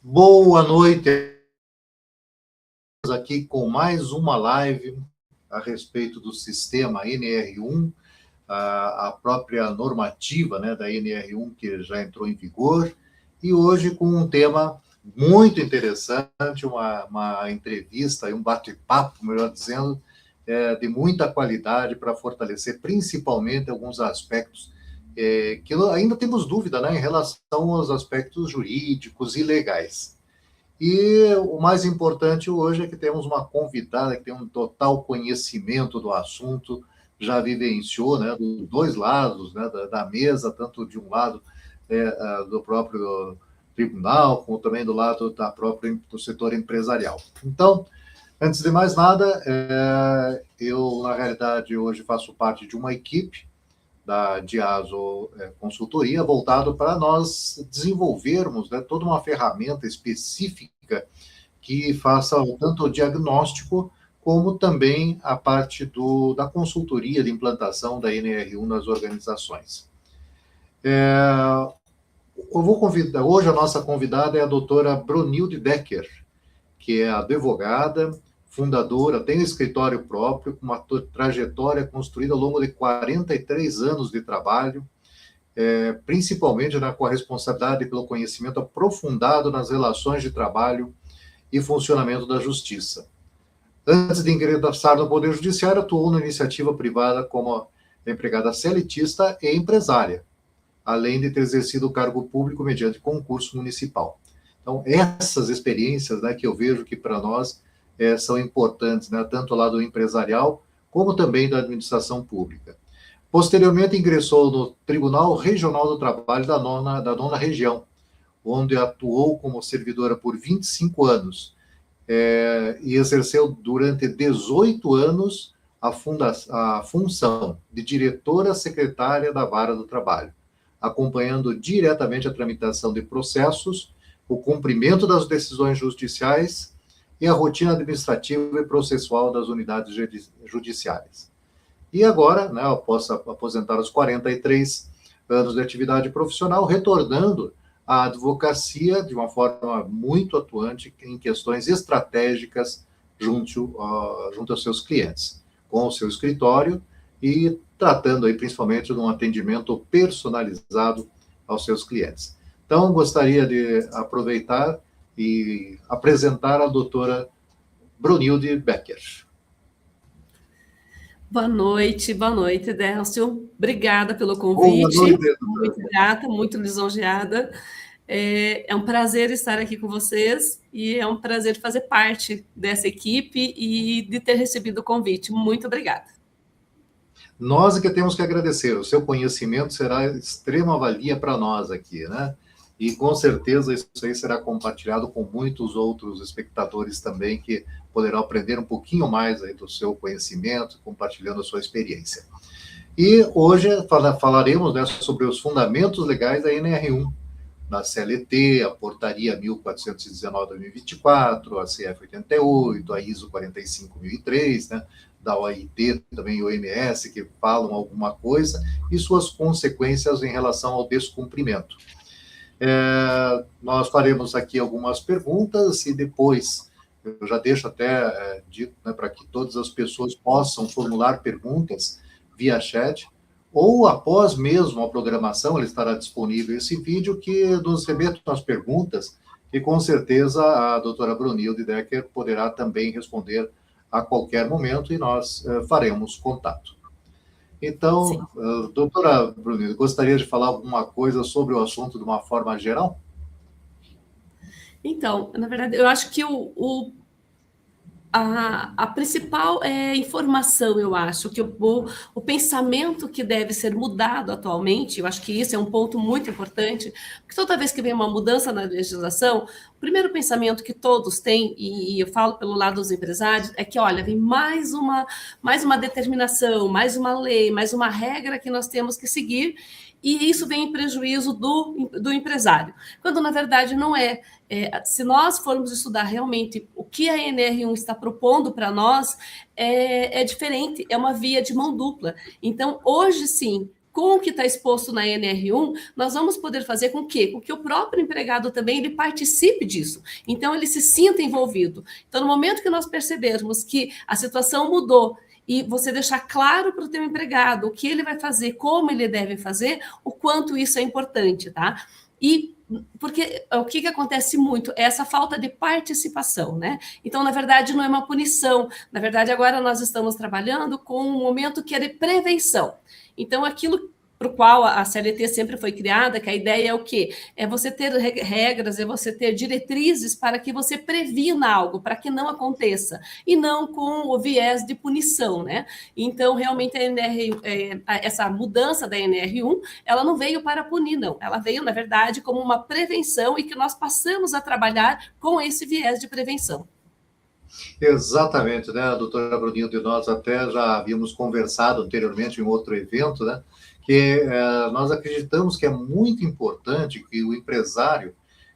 Boa noite, aqui com mais uma live a respeito do sistema NR1, a própria normativa, né, da NR1 que já entrou em vigor, e hoje com um tema muito interessante, uma entrevista, um bate-papo, melhor dizendo, de muita qualidade para fortalecer principalmente alguns aspectos que ainda temos dúvida, né, em relação aos aspectos jurídicos e legais. E o mais importante hoje é que temos uma convidada que tem um total conhecimento do assunto, já vivenciou, né, dos dois lados, né, da mesa, tanto de um lado do próprio tribunal, como também do lado do setor empresarial. Então, antes de mais nada, eu, na realidade, hoje faço parte de uma equipe da Diaso Consultoria, voltado para nós desenvolvermos, né, toda uma ferramenta específica que faça tanto o diagnóstico, como também a parte da consultoria de implantação da NR1 nas organizações. Eu vou convidar, hoje a nossa convidada é a doutora Brunilde Becker, que é advogada, fundadora, tem um escritório próprio, com uma trajetória construída ao longo de 43 anos de trabalho, principalmente com a responsabilidade pelo conhecimento aprofundado nas relações de trabalho e funcionamento da justiça. Antes de ingressar no Poder Judiciário, atuou na iniciativa privada como empregada seletista e empresária, além de ter exercido o cargo público mediante concurso municipal. Então, essas experiências, né, que eu vejo que para nós são importantes, né, tanto lá do empresarial, como também da administração pública. Posteriormente, ingressou no Tribunal Regional do Trabalho da nona Região, onde atuou como servidora por 25 anos, e exerceu durante 18 anos a função de diretora secretária da Vara do Trabalho, acompanhando diretamente a tramitação de processos, o cumprimento das decisões judiciais e a rotina administrativa e processual das unidades judiciárias. E agora, né, após aposentar aos 43 anos de atividade profissional, retornando à advocacia de uma forma muito atuante em questões estratégicas junto aos seus clientes, com o seu escritório e tratando aí principalmente de um atendimento personalizado aos seus clientes. Então, gostaria de aproveitar e apresentar a doutora Brunilde Becker. Boa noite, Délcio. Obrigada pelo convite. Boa noite, muito grata, muito lisonjeada. É um prazer estar aqui com vocês e é um prazer fazer parte dessa equipe e de ter recebido o convite. Muito obrigada. Nós é que temos que agradecer. O seu conhecimento será extrema valia para nós aqui, né? E com certeza isso aí será compartilhado com muitos outros espectadores também que poderão aprender um pouquinho mais aí do seu conhecimento, compartilhando a sua experiência. E hoje falaremos, né, sobre os fundamentos legais da NR1, da CLT, a Portaria 1419/2024, a CF 88, a ISO 45003, né, da OIT, também o OMS, que falam alguma coisa, e suas consequências em relação ao descumprimento. Nós faremos aqui algumas perguntas e depois eu já deixo até dito, né, para que todas as pessoas possam formular perguntas via chat, ou após mesmo a programação, ele estará disponível esse vídeo, que nos remetam as perguntas, e com certeza a doutora Brunilde Becker poderá também responder a qualquer momento, e nós faremos contato. Então, doutora Brunilde, gostaria de falar alguma coisa sobre o assunto de uma forma geral? Então, na verdade, eu acho que a principal informação, eu acho, que o pensamento que deve ser mudado atualmente, eu acho que isso é um ponto muito importante, porque toda vez que vem uma mudança na legislação, o primeiro pensamento que todos têm, e eu falo pelo lado dos empresários, é que, olha, vem mais uma determinação, mais uma lei, mais uma regra que nós temos que seguir, e isso vem em prejuízo do empresário, quando na verdade não é. Se nós formos estudar realmente o que a NR1 está propondo para nós, é diferente, é uma via de mão dupla. Então, hoje sim, com o que está exposto na NR1, nós vamos poder fazer com que o próprio empregado também ele participe disso. Então, ele se sinta envolvido. Então, no momento que nós percebermos que a situação mudou e você deixar claro para o teu empregado o que ele vai fazer, como ele deve fazer, o quanto isso é importante, tá? E porque o que acontece muito é essa falta de participação, né? Então, na verdade, não é uma punição. Na verdade, agora nós estamos trabalhando com um momento que é de prevenção. Então, aquilo para o qual a CLT sempre foi criada, que a ideia é o quê? É você ter regras, é você ter diretrizes para que você previna algo, para que não aconteça, e não com o viés de punição, né? Então, realmente, essa mudança da NR1, ela não veio para punir, não. Ela veio, na verdade, como uma prevenção e que nós passamos a trabalhar com esse viés de prevenção. Exatamente, né, a doutora Brunilde, nós até já havíamos conversado anteriormente em outro evento, né, que nós acreditamos que é muito importante que o empresário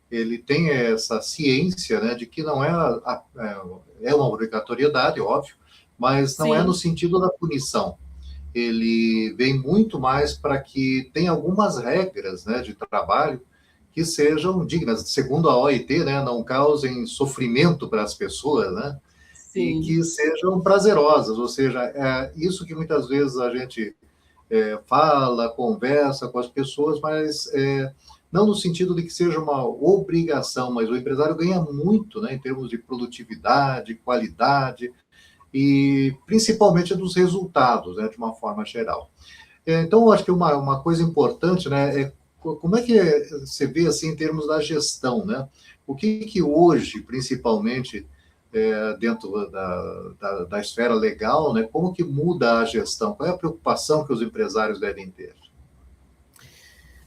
ele tenha essa ciência, né, de que não é uma obrigatoriedade, óbvio, mas não é no Sim. sentido da punição. Ele vem muito mais para que tenha algumas regras, né, de trabalho que sejam dignas, segundo a OIT, né, não causem sofrimento para as pessoas, né, e Sim. que sejam prazerosas, ou seja, isso que muitas vezes a gente fala, conversa com as pessoas, mas não no sentido de que seja uma obrigação, mas o empresário ganha muito, né, em termos de produtividade, qualidade e principalmente dos resultados, né, de uma forma geral. Então, eu acho que uma coisa importante, né, é como é que você vê assim em termos da gestão, né? O que hoje, principalmente dentro da esfera legal, né, como que muda a gestão? Qual é a preocupação que os empresários devem ter?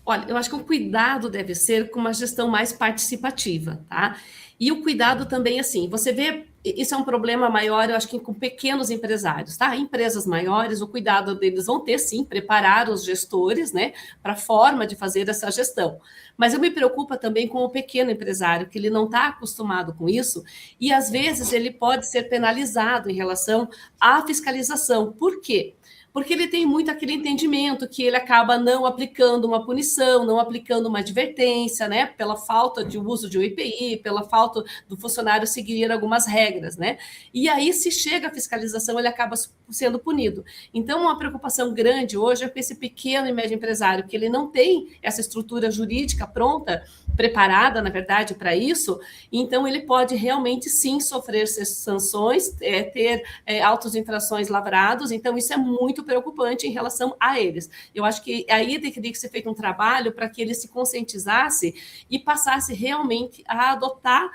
Olha, eu acho que o cuidado deve ser com uma gestão mais participativa, tá? E o cuidado também, assim, você vê, isso é um problema maior, eu acho que com pequenos empresários, tá? Empresas maiores, o cuidado deles vão ter, sim, preparar os gestores, né, para a forma de fazer essa gestão. Mas eu me preocupo também com o pequeno empresário, que ele não está acostumado com isso, e às vezes ele pode ser penalizado em relação à fiscalização. Por quê? Porque ele tem muito aquele entendimento que ele acaba não aplicando uma punição, não aplicando uma advertência, né, pela falta de uso de um IPI, pela falta do funcionário seguir algumas regras, né? E aí, se chega a fiscalização, ele acaba sendo punido. Então, uma preocupação grande hoje é com esse pequeno e médio empresário, que ele não tem essa estrutura jurídica pronta, preparada, na verdade, para isso, então ele pode realmente sim sofrer sanções, ter autos de infrações lavrados, então isso é muito preocupante em relação a eles. Eu acho que aí teria que ser feito um trabalho para que ele se conscientizasse e passasse realmente a adotar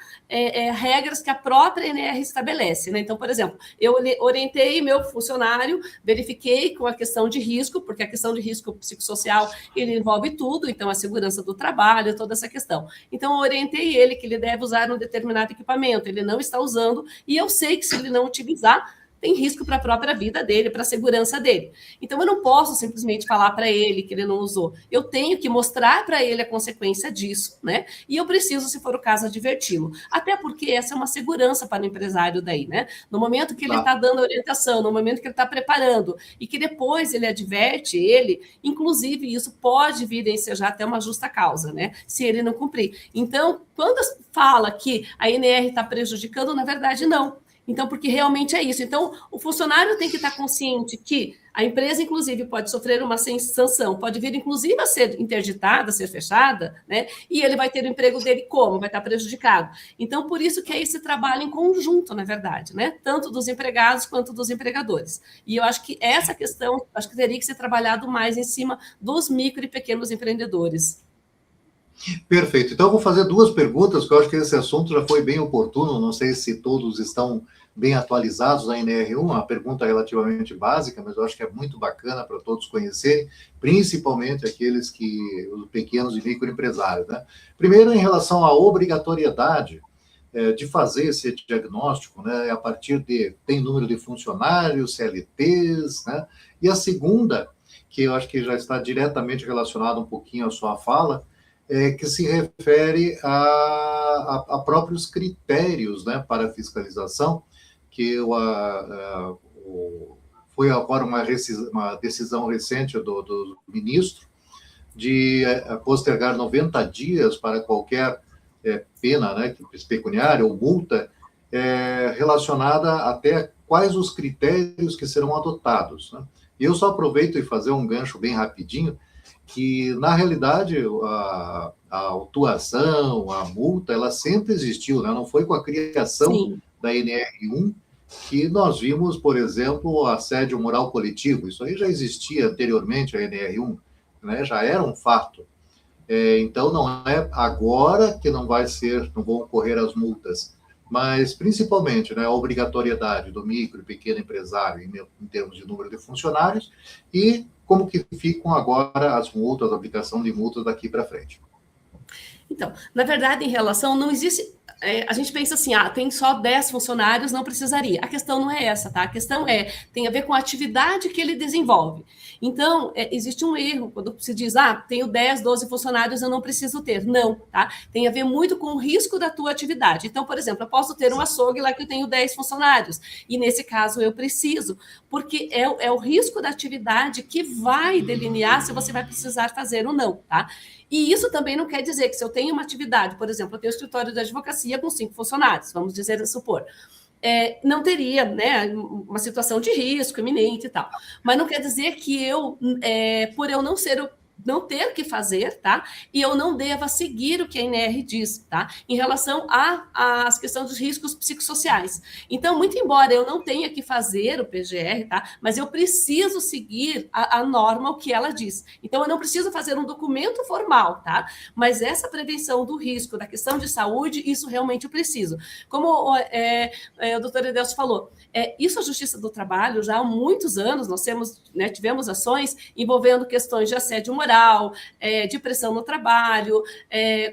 regras que a própria NR estabelece, né? Então, por exemplo, eu orientei meu funcionário, verifiquei com a questão de risco, porque a questão de risco psicossocial, ele envolve tudo, então a segurança do trabalho, toda essa questão. Então, eu orientei ele que ele deve usar um determinado equipamento, ele não está usando, e eu sei que se ele não utilizar, tem risco para a própria vida dele, para a segurança dele. Então, eu não posso simplesmente falar para ele que ele não usou. Eu tenho que mostrar para ele a consequência disso, né? E eu preciso, se for o caso, adverti-lo. Até porque essa é uma segurança para o empresário daí, né? No momento que ele está dando orientação, no momento que ele está preparando, e que depois ele adverte ele, inclusive isso pode vir a ensejar até uma justa causa, né? Se ele não cumprir. Então, quando fala que a NR está prejudicando, na verdade, não. Então, porque realmente é isso. Então, o funcionário tem que estar consciente que a empresa, inclusive, pode sofrer uma sanção, pode vir, inclusive, a ser interditada, a ser fechada, né? E ele vai ter o emprego dele como? Vai estar prejudicado. Então, por isso que é esse trabalho em conjunto, na verdade, né? Tanto dos empregados quanto dos empregadores. E eu acho que essa questão, acho que teria que ser trabalhado mais em cima dos micro e pequenos empreendedores. Perfeito. Então, eu vou fazer duas perguntas, porque eu acho que esse assunto já foi bem oportuno. Não sei se todos estão bem atualizados na NR1, uma pergunta relativamente básica, mas eu acho que é muito bacana para todos conhecerem, principalmente aqueles os pequenos e microempresários, né? Primeiro, em relação à obrigatoriedade de fazer esse diagnóstico, né, a partir tem número de funcionários, CLTs, né? E a segunda, que eu acho que já está diretamente relacionada um pouquinho à sua fala, que se refere a próprios critérios, né, para fiscalização, que o foi agora uma decisão recente do ministro de postergar 90 dias para qualquer pena, né, pecuniária ou multa, relacionada até quais os critérios que serão adotados, né? E eu só aproveito e fazer um gancho bem rapidinho, que, na realidade, a autuação, a multa, ela sempre existiu, né? Não foi com a criação Sim. da NR1 que nós vimos, por exemplo, o assédio moral coletivo. Isso aí já existia anteriormente, a NR1, né? Já era um fato. Então, não é agora que não vão ocorrer as multas, mas, principalmente, né, a obrigatoriedade do micro e pequeno empresário em termos de número de funcionários e como que ficam agora as multas, a aplicação de multas daqui para frente. Então, na verdade, em relação, não existe. A gente pensa assim, tem só 10 funcionários, não precisaria. A questão não é essa, tá? A questão tem a ver com a atividade que ele desenvolve. Então, existe um erro quando se diz, tenho 10, 12 funcionários, eu não preciso ter. Não, tá? Tem a ver muito com o risco da tua atividade. Então, por exemplo, eu posso ter um açougue lá que eu tenho 10 funcionários, e nesse caso eu preciso, porque é o risco da atividade que vai delinear se você vai precisar fazer ou não, tá? E isso também não quer dizer que se eu tenho uma atividade, por exemplo, eu tenho um escritório de advocacia com 5 funcionários, vamos dizer, supor, não teria, né, uma situação de risco iminente e tal. Mas não quer dizer que por eu não ter que fazer, tá? E eu não deva seguir o que a NR diz, tá? Em relação às questões dos riscos psicossociais. Então, muito embora eu não tenha que fazer o PGR, tá? Mas eu preciso seguir a norma, o que ela diz. Então, eu não preciso fazer um documento formal, tá? Mas essa prevenção do risco, da questão de saúde, isso realmente eu preciso. Como o doutor Edelcio falou, isso a Justiça do Trabalho, já há muitos anos, nós tivemos ações envolvendo questões de assédio moral, de pressão no trabalho,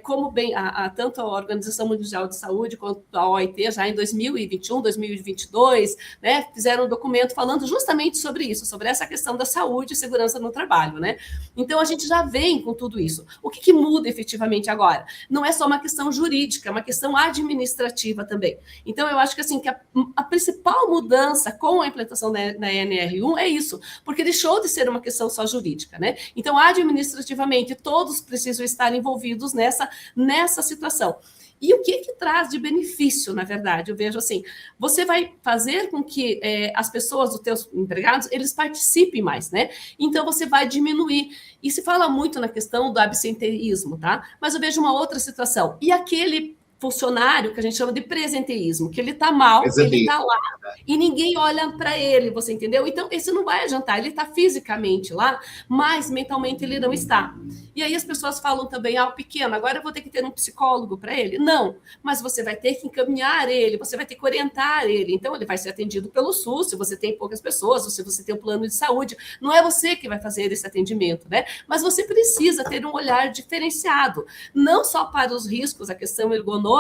como bem tanto a Organização Mundial de Saúde quanto a OIT, já em 2021, 2022, né, fizeram um documento falando justamente sobre isso, sobre essa questão da saúde e segurança no trabalho, né? Então, a gente já vem com tudo isso. O que muda efetivamente agora? Não é só uma questão jurídica, é uma questão administrativa também. Então, eu acho que, assim, que a principal mudança com a implantação da NR1 é isso, porque deixou de ser uma questão só jurídica, né? Então, administrativamente, todos precisam estar envolvidos nessa situação. E o que traz de benefício, na verdade? Eu vejo assim, você vai fazer com que as pessoas, os teus empregados, eles participem mais, né? Então, você vai diminuir. E se fala muito na questão do absenteísmo, tá? Mas eu vejo uma outra situação. E aquele funcionário que a gente chama de presenteísmo, que ele está mal, ele está lá, e ninguém olha para ele, você entendeu? Então, esse não vai adiantar, ele está fisicamente lá, mas mentalmente ele não está. E aí as pessoas falam também, o pequeno, agora eu vou ter que ter um psicólogo para ele? Não, mas você vai ter que encaminhar ele, você vai ter que orientar ele, então ele vai ser atendido pelo SUS, se você tem poucas pessoas, ou se você tem um plano de saúde, não é você que vai fazer esse atendimento, né? Mas você precisa ter um olhar diferenciado, não só para os riscos, a questão ergonômica,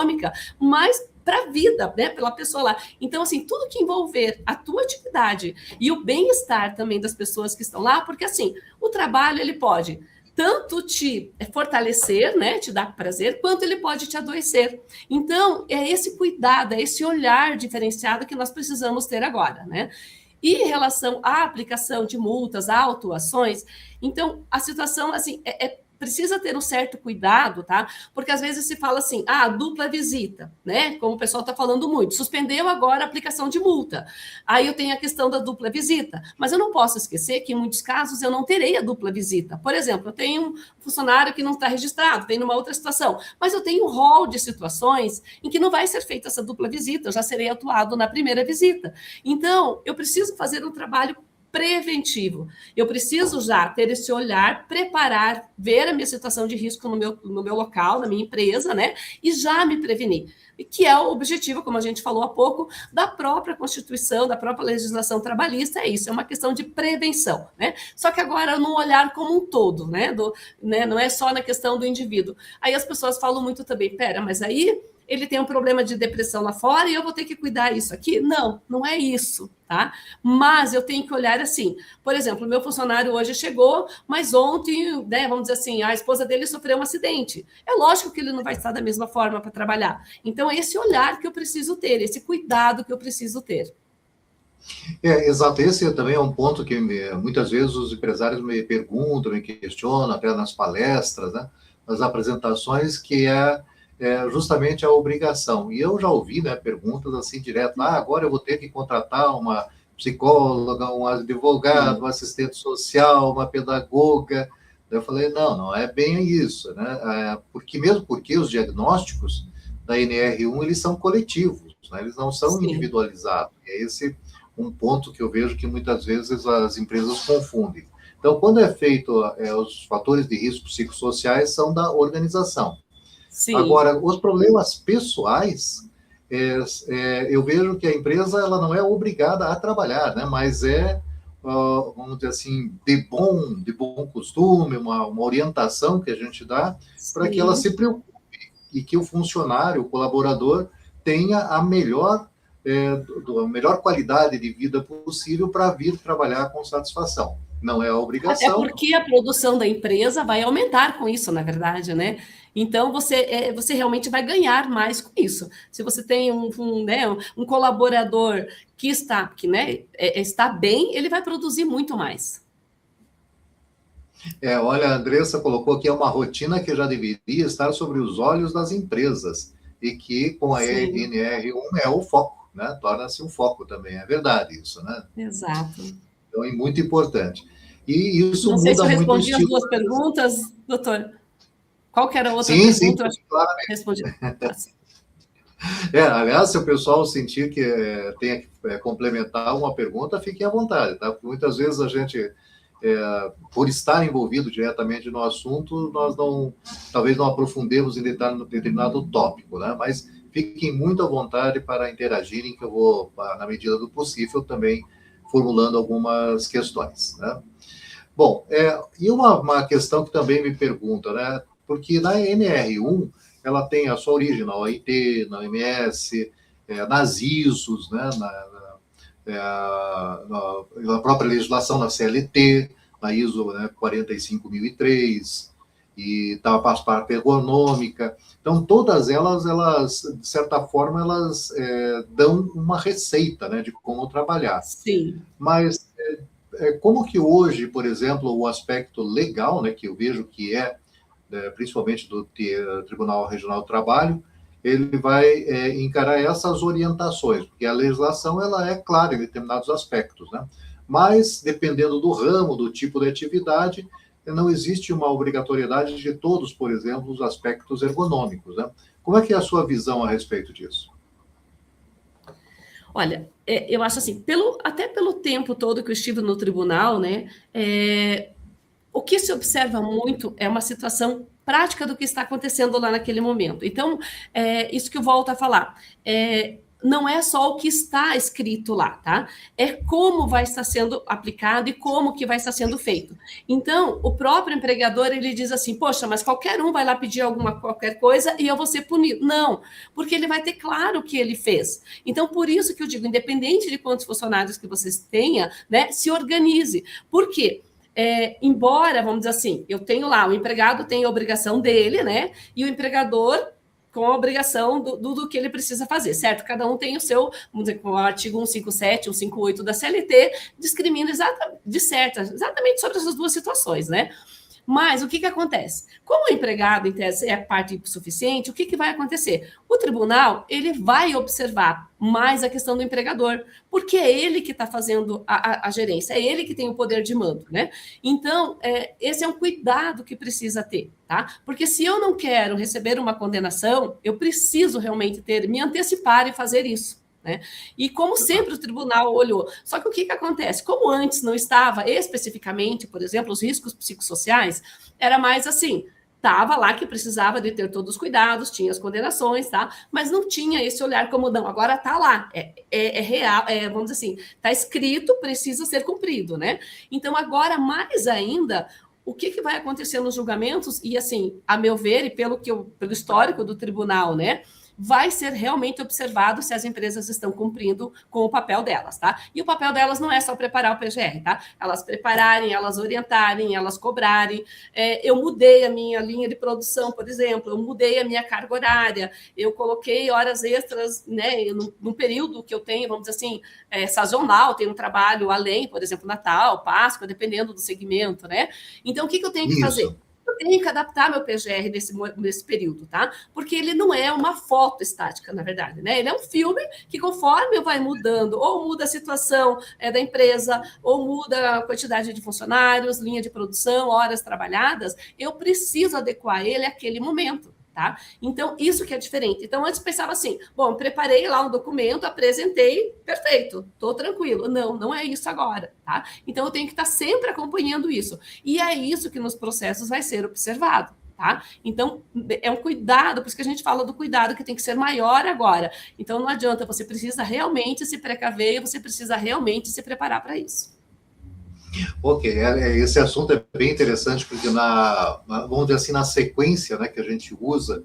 mas para a vida, né, pela pessoa lá. Então, assim, tudo que envolver a tua atividade e o bem-estar também das pessoas que estão lá, porque, assim, o trabalho, ele pode tanto te fortalecer, né, te dar prazer, quanto ele pode te adoecer. Então, é esse cuidado, é esse olhar diferenciado que nós precisamos ter agora, né? E em relação à aplicação de multas, a autuações, então, a situação, assim, precisa ter um certo cuidado, tá? Porque às vezes se fala assim, dupla visita, né? Como o pessoal está falando muito. Suspendeu agora a aplicação de multa. Aí eu tenho a questão da dupla visita. Mas eu não posso esquecer que em muitos casos eu não terei a dupla visita. Por exemplo, eu tenho um funcionário que não está registrado, vem numa outra situação. Mas eu tenho um rol de situações em que não vai ser feita essa dupla visita. Eu já serei atuado na primeira visita. Então, eu preciso fazer um trabalho preventivo. Eu preciso já ter esse olhar, preparar, ver a minha situação de risco no meu local, na minha empresa, né? E já me prevenir. Que é o objetivo, como a gente falou há pouco, da própria Constituição, da própria legislação trabalhista, é isso, é uma questão de prevenção, né? Só que agora num olhar como um todo, né? Não é só na questão do indivíduo. Aí as pessoas falam muito também, mas aí ele tem um problema de depressão lá fora e eu vou ter que cuidar isso aqui? Não, não é isso, tá? Mas eu tenho que olhar assim, por exemplo, o meu funcionário hoje chegou, mas ontem, né, vamos dizer assim, a esposa dele sofreu um acidente. É lógico que ele não vai estar da mesma forma para trabalhar. Então, é esse olhar que eu preciso ter, esse cuidado que eu preciso ter. Exato, esse também é um ponto que muitas vezes os empresários me perguntam, me questionam, até nas palestras, né, nas apresentações, que é justamente a obrigação. E eu já ouvi, né, perguntas assim direto, agora eu vou ter que contratar uma psicóloga, um advogado, um assistente social, uma pedagoga. Eu falei, não, não é bem isso, né? Mesmo porque os diagnósticos da NR1, eles são coletivos, né? Eles não são individualizados. É esse um ponto que eu vejo que muitas vezes as empresas confundem. Então, quando é feito, os fatores de risco psicossociais são da organização. Sim. Agora, os problemas pessoais, eu vejo que a empresa ela não é obrigada a trabalhar, né? Mas vamos dizer assim, de bom costume, uma orientação que a gente dá para que ela se preocupe e que o funcionário, o colaborador, tenha a melhor qualidade de vida possível para vir trabalhar com satisfação. Não é a obrigação. Até porque a produção da empresa vai aumentar com isso, na verdade, né? Então, você realmente vai ganhar mais com isso. Se você tem um colaborador que está bem, ele vai produzir muito mais. Olha, a Andressa colocou aqui uma rotina que já deveria estar sobre os olhos das empresas e que com a NR1 é o foco, né? Torna-se um foco também, é verdade isso, né? Exato. Então, é muito importante. E isso não sei muda se eu muito respondi as duas perguntas, doutor. Qual que era a outra Sim, pergunta? claramente. Respondi. Aliás, se o pessoal sentir que tenha que complementar uma pergunta, fiquem à vontade, tá? Porque muitas vezes a gente, por estar envolvido diretamente no assunto, nós talvez não aprofundemos em determinado tópico, né? Mas fiquem muito à vontade para interagirem, que eu vou, na medida do possível, também formulando algumas questões, né? Bom, e uma questão que também me pergunta, né? Porque na NR1, ela tem a sua origem na OIT, na OMS, nas ISOs, né? Na própria legislação, na CLT, na ISO, né, 45003, e faz parte ergonômica. Então, todas elas, de certa forma, elas dão uma receita, né, de como trabalhar. Sim. Mas como que hoje, por exemplo, o aspecto legal, né, que eu vejo que principalmente do Tribunal Regional do Trabalho, ele vai encarar essas orientações, porque a legislação ela é clara em determinados aspectos, né? Mas, dependendo do ramo, do tipo de atividade, não existe uma obrigatoriedade de todos, por exemplo, os aspectos ergonômicos, né? Como é que é a sua visão a respeito disso? Olha, eu acho assim, até pelo tempo todo que eu estive no tribunal, né, o que se observa muito é uma situação prática do que está acontecendo lá naquele momento. Então, isso que eu volto a falar, não é só o que está escrito lá, tá? É como vai estar sendo aplicado e como que vai estar sendo feito. Então, o próprio empregador, ele diz assim, poxa, mas qualquer um vai lá pedir qualquer coisa e eu vou ser punido. Não, porque ele vai ter claro o que ele fez. Então, por isso que eu digo, independente de quantos funcionários que vocês tenham, né, se organize. Por quê? Embora, vamos dizer assim, eu tenho lá, o empregado tem a obrigação dele, né? E o empregador com a obrigação do que ele precisa fazer, certo? Cada um tem o seu, vamos dizer, com o artigo 157, 158 da CLT, discrimina exatamente sobre essas duas situações, né? Mas o que acontece? Como o empregado, em tese, é parte suficiente, o que vai acontecer? O tribunal ele vai observar mais a questão do empregador, porque é ele que está fazendo a gerência, é ele que tem o poder de mando, né? Então, esse é um cuidado que precisa ter, tá? Porque se eu não quero receber uma condenação, eu preciso realmente me antecipar e fazer isso. Né? E como sempre o tribunal olhou. Só que o que acontece? Como antes não estava especificamente, por exemplo, os riscos psicossociais, era mais assim, estava lá que precisava de ter todos os cuidados, tinha as condenações, tá? Mas não tinha esse olhar como, não, agora está lá, é real, vamos dizer assim, está escrito, precisa ser cumprido, né? Então, agora, mais ainda, o que vai acontecer nos julgamentos, e assim, a meu ver, e pelo histórico do tribunal, né? vai ser realmente observado se as empresas estão cumprindo com o papel delas, tá? E o papel delas não é só preparar o PGR, tá? Elas prepararem, elas orientarem, elas cobrarem. Eu mudei a minha linha de produção, por exemplo, eu mudei a minha carga horária, eu coloquei horas extras, né, no período que eu tenho, vamos dizer assim, sazonal, tenho um trabalho além, por exemplo, Natal, Páscoa, dependendo do segmento, né? Então, o que eu tenho que fazer? Eu tenho que adaptar meu PGR nesse período, tá? Porque ele não é uma foto estática, na verdade, né? Ele é um filme que, conforme vai mudando, ou muda a situação da empresa, ou muda a quantidade de funcionários, linha de produção, horas trabalhadas, eu preciso adequar ele àquele momento. Tá? Então, isso que é diferente. Então, antes pensava assim, bom, preparei lá um documento, apresentei, perfeito, estou tranquilo. Não, não é isso agora, tá? Então, eu tenho que estar sempre acompanhando isso. E é isso que nos processos vai ser observado, tá? Então, é um cuidado, por isso que a gente fala do cuidado que tem que ser maior agora. Então, não adianta, você precisa realmente se precaver, você precisa realmente se preparar para isso. Ok, esse assunto é bem interessante, porque vamos dizer assim, na sequência, né, que a gente usa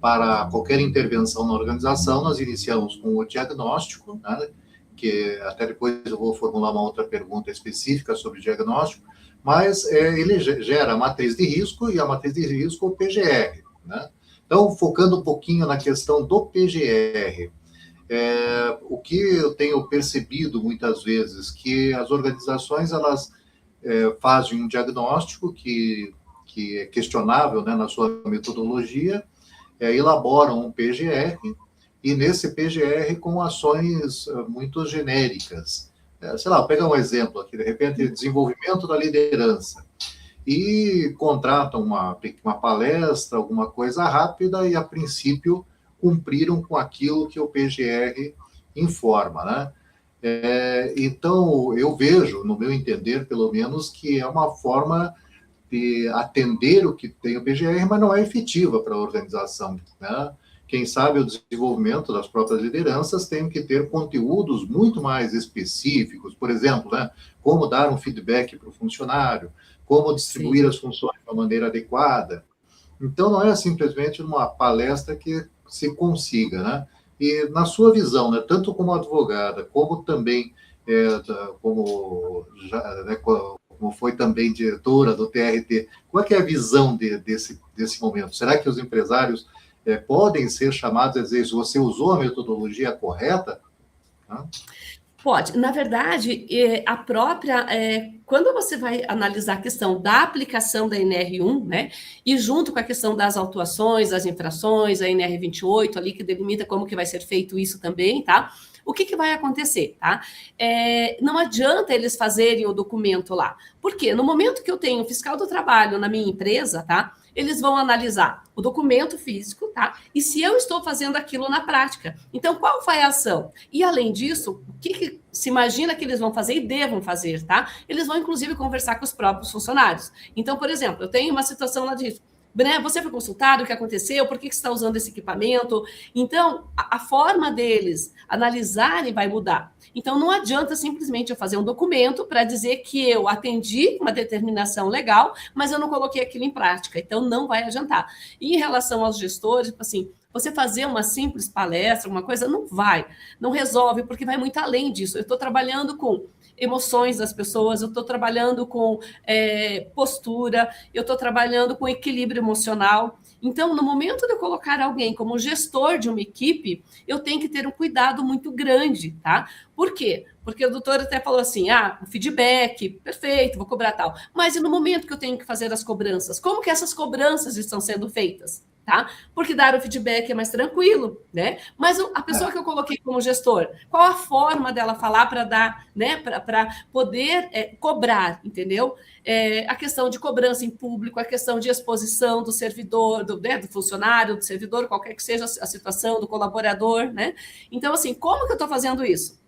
para qualquer intervenção na organização, nós iniciamos com o diagnóstico, né, que até depois eu vou formular uma outra pergunta específica sobre diagnóstico, mas ele gera a matriz de risco, e a matriz de risco o PGR, né? Então, focando um pouquinho na questão do PGR, o que eu tenho percebido muitas vezes, que as organizações, elas fazem um diagnóstico que é questionável, né, na sua metodologia, elaboram um PGR, e nesse PGR com ações muito genéricas. Sei lá, vou pegar um exemplo aqui, de repente, desenvolvimento da liderança, e contratam uma palestra, alguma coisa rápida, e a princípio cumpriram com aquilo que o PGR informa, né? Então, eu vejo, no meu entender, pelo menos, que é uma forma de atender o que tem o PGR, mas não é efetiva para a organização, né? Quem sabe o desenvolvimento das próprias lideranças tem que ter conteúdos muito mais específicos, por exemplo, né, como dar um feedback para o funcionário, como distribuir as funções de uma maneira adequada. Então, não é simplesmente uma palestra que se consiga, né? E na sua visão, né, tanto como advogada, como também como foi também diretora do TRT, qual é a visão desse momento? Será que os empresários podem ser chamados a dizer se você usou a metodologia correta? Pode. Na verdade, a própria... quando você vai analisar a questão da aplicação da NR1, né, e junto com a questão das autuações, das infrações, a NR28 ali, que delimita como que vai ser feito isso também, tá? O que vai acontecer, tá? Não adianta eles fazerem o documento lá. Por quê? No momento que eu tenho fiscal do trabalho na minha empresa, tá? Eles vão analisar o documento físico, tá? E se eu estou fazendo aquilo na prática. Então, qual foi a ação? E, além disso, o que se imagina que eles vão fazer e devam fazer, tá? Eles vão, inclusive, conversar com os próprios funcionários. Então, por exemplo, eu tenho uma situação lá disso. Você foi consultado, o que aconteceu, por que você está usando esse equipamento? Então, a forma deles analisarem vai mudar. Então, não adianta simplesmente eu fazer um documento para dizer que eu atendi uma determinação legal, mas eu não coloquei aquilo em prática. Então, não vai adiantar. E em relação aos gestores, assim, você fazer uma simples palestra, uma coisa, não resolve, porque vai muito além disso. Eu estou trabalhando com emoções das pessoas, eu estou trabalhando com postura, eu estou trabalhando com equilíbrio emocional. Então, no momento de eu colocar alguém como gestor de uma equipe, eu tenho que ter um cuidado muito grande, tá? Por quê? Porque o doutor até falou assim, o feedback, perfeito, vou cobrar tal. Mas e no momento que eu tenho que fazer as cobranças? Como que essas cobranças estão sendo feitas? Tá? Porque dar o feedback é mais tranquilo, né? Mas a pessoa que eu coloquei como gestor, qual a forma dela falar para dar, né? Para poder cobrar, entendeu? A questão de cobrança em público, a questão de exposição do servidor, do funcionário, do servidor, qualquer que seja a situação, do colaborador, né? Então, assim, como que eu estou fazendo isso?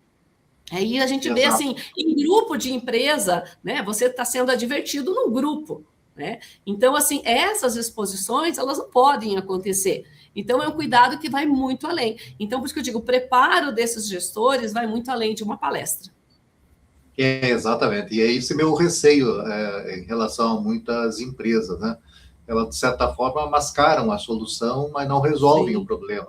Aí a gente vê, assim, em grupo de empresa, né? Você está sendo advertido num grupo, né? Então, assim, essas exposições, elas não podem acontecer. Então, é um cuidado que vai muito além. Então, por isso que eu digo, o preparo desses gestores vai muito além de uma palestra. Exatamente. E é esse meu receio em relação a muitas empresas, né? Elas, de certa forma, mascaram a solução, mas não resolvem o problema.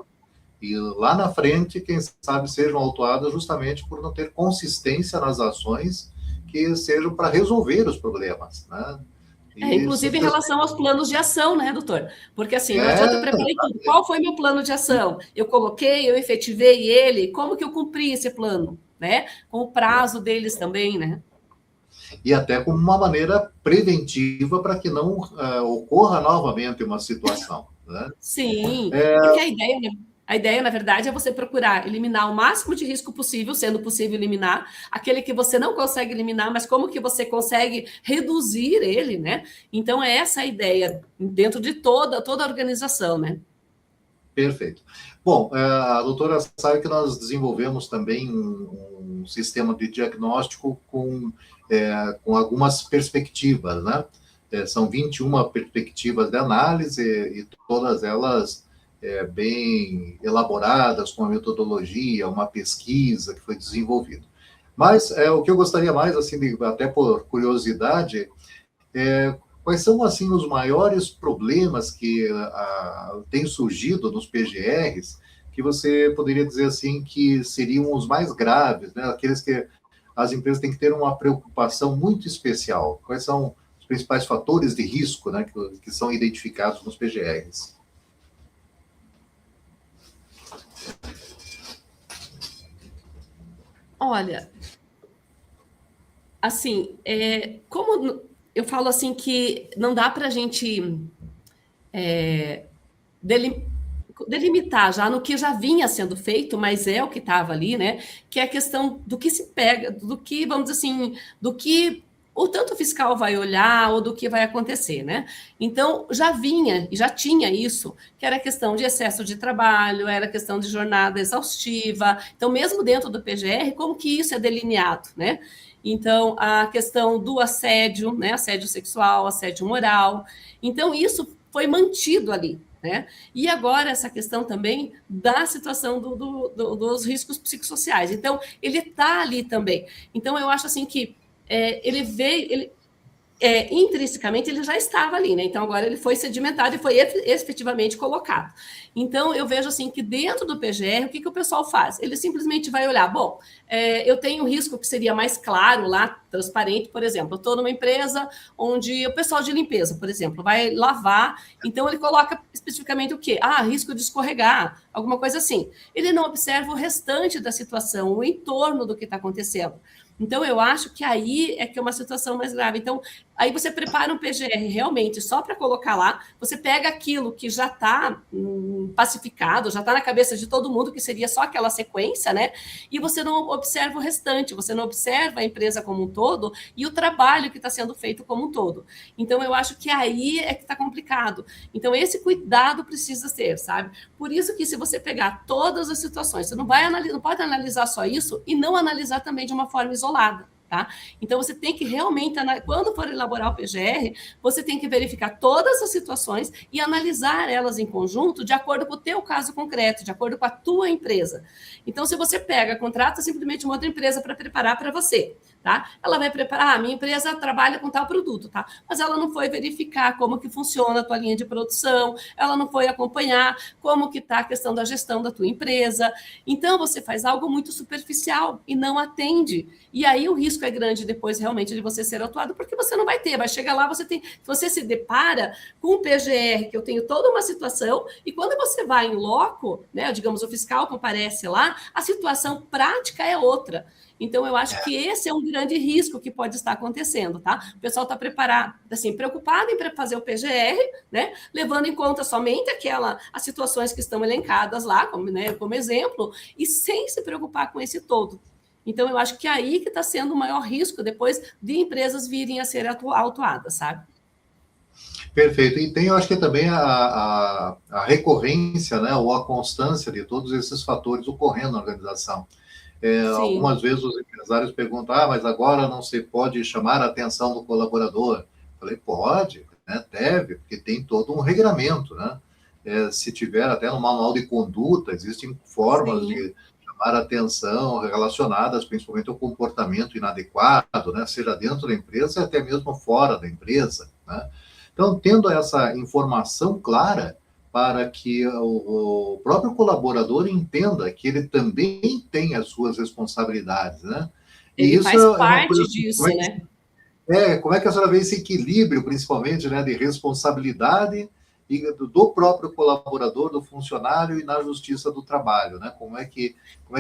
E lá na frente, quem sabe, sejam autuadas justamente por não ter consistência nas ações que sejam para resolver os problemas, né? Inclusive em relação aos planos de ação, né, doutor? Porque assim, não adianta eu preparei tudo. Qual foi meu plano de ação? Eu coloquei, eu efetivei ele, como que eu cumpri esse plano, né? Com o prazo deles também, né? E até como uma maneira preventiva para que não ocorra novamente uma situação, né? Sim, porque a ideia, na verdade, é você procurar eliminar o máximo de risco possível, sendo possível eliminar, aquele que você não consegue eliminar, mas como que você consegue reduzir ele, né? Então, é essa a ideia dentro de toda a organização, né? Perfeito. Bom, a doutora sabe que nós desenvolvemos também um sistema de diagnóstico com algumas perspectivas, né? São 21 perspectivas de análise e todas elas bem elaboradas, com uma metodologia, uma pesquisa que foi desenvolvida. Mas o que eu gostaria mais, assim, até por curiosidade, quais são, assim, os maiores problemas que têm surgido nos PGRs, que você poderia dizer, assim, que seriam os mais graves, né? Aqueles que as empresas têm que ter uma preocupação muito especial. Quais são os principais fatores de risco, né, que são identificados nos PGRs? Olha, assim, como eu falo assim que não dá para a gente delimitar já no que já vinha sendo feito, mas é o que estava ali, né? Que é a questão do que se pega, do que, vamos dizer assim, do que o tanto fiscal vai olhar ou do que vai acontecer, né? Então, já vinha e já tinha isso, que era questão de excesso de trabalho, era questão de jornada exaustiva. Então, mesmo dentro do PGR, como que isso é delineado, né? Então, a questão do assédio, né? Assédio sexual, assédio moral. Então, isso foi mantido ali, né? E agora essa questão também da situação dos riscos psicossociais. Então, ele está ali também. Então, eu acho assim que ele veio, intrinsecamente ele já estava ali, né? Então agora ele foi sedimentado e foi efetivamente colocado. Então eu vejo assim que dentro do PGR, o que o pessoal faz? Ele simplesmente vai olhar, bom, eu tenho um risco que seria mais claro lá, transparente, por exemplo, eu estou numa empresa onde o pessoal de limpeza, por exemplo, vai lavar, então ele coloca especificamente o quê? Risco de escorregar, alguma coisa assim. Ele não observa o restante da situação, o entorno do que está acontecendo. Então, eu acho que aí é que é uma situação mais grave. Então, aí você prepara um PGR realmente só para colocar lá, você pega aquilo que já está pacificado, já está na cabeça de todo mundo, que seria só aquela sequência, né? E você não observa o restante, você não observa a empresa como um todo e o trabalho que está sendo feito como um todo. Então, eu acho que aí é que está complicado. Então, esse cuidado precisa ser, sabe? Por isso que se você pegar todas as situações, você não pode analisar só isso e não analisar também de uma forma isolada. Tá? Então, você tem que realmente, quando for elaborar o PGR, você tem que verificar todas as situações e analisar elas em conjunto de acordo com o teu caso concreto, de acordo com a tua empresa. Então, se você contrata simplesmente uma outra empresa para preparar para você, tá? Ela vai preparar, minha empresa trabalha com tal produto, tá? Mas ela não foi verificar como que funciona a tua linha de produção, ela não foi acompanhar como que está a questão da gestão da tua empresa. Então, você faz algo muito superficial e não atende. E aí o risco é grande depois realmente de você ser autuado, porque você não vai ter, vai chegar lá, você se depara com um PGR, que eu tenho toda uma situação, e quando você vai em loco, né, digamos, o fiscal comparece lá, a situação prática é outra. Então, eu acho que esse é um grande risco que pode estar acontecendo, tá? O pessoal está preparado, assim, preocupado em fazer o PGR, né? Levando em conta somente as situações que estão elencadas lá, como exemplo, e sem se preocupar com esse todo. Então, eu acho que aí que está sendo o maior risco depois de empresas virem a ser autuadas, sabe? Perfeito. E tem, eu acho que também a recorrência, né, ou a constância de todos esses fatores ocorrendo na organização. Algumas vezes os empresários perguntam, mas agora não se pode chamar a atenção do colaborador. Eu falei, pode, né, deve, porque tem todo um regramento, né? Se tiver até no manual de conduta, existem formas de chamar a atenção relacionadas principalmente ao comportamento inadequado, né, seja dentro da empresa até mesmo fora da empresa, né? Então, tendo essa informação clara, para que o próprio colaborador entenda que ele também tem as suas responsabilidades, né? E Ele isso faz é uma parte coisa assim, disso, né? como é que a senhora vê esse equilíbrio, principalmente, né, de responsabilidade e do próprio colaborador, do funcionário e na justiça do trabalho, né? Como é que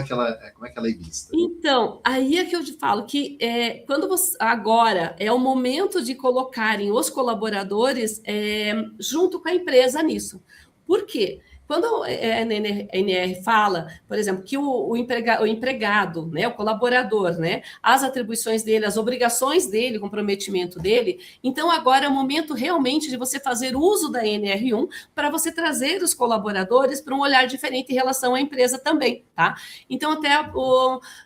ela é vista? Então, aí é que eu te falo que quando você, agora é o momento de colocarem os colaboradores junto com a empresa nisso. Por quê? Quando a NR fala, por exemplo, que o empregado, né, o colaborador, né, as atribuições dele, as obrigações dele, o comprometimento dele, então agora é o momento realmente de você fazer uso da NR1 para você trazer os colaboradores para um olhar diferente em relação à empresa também, tá? Então, até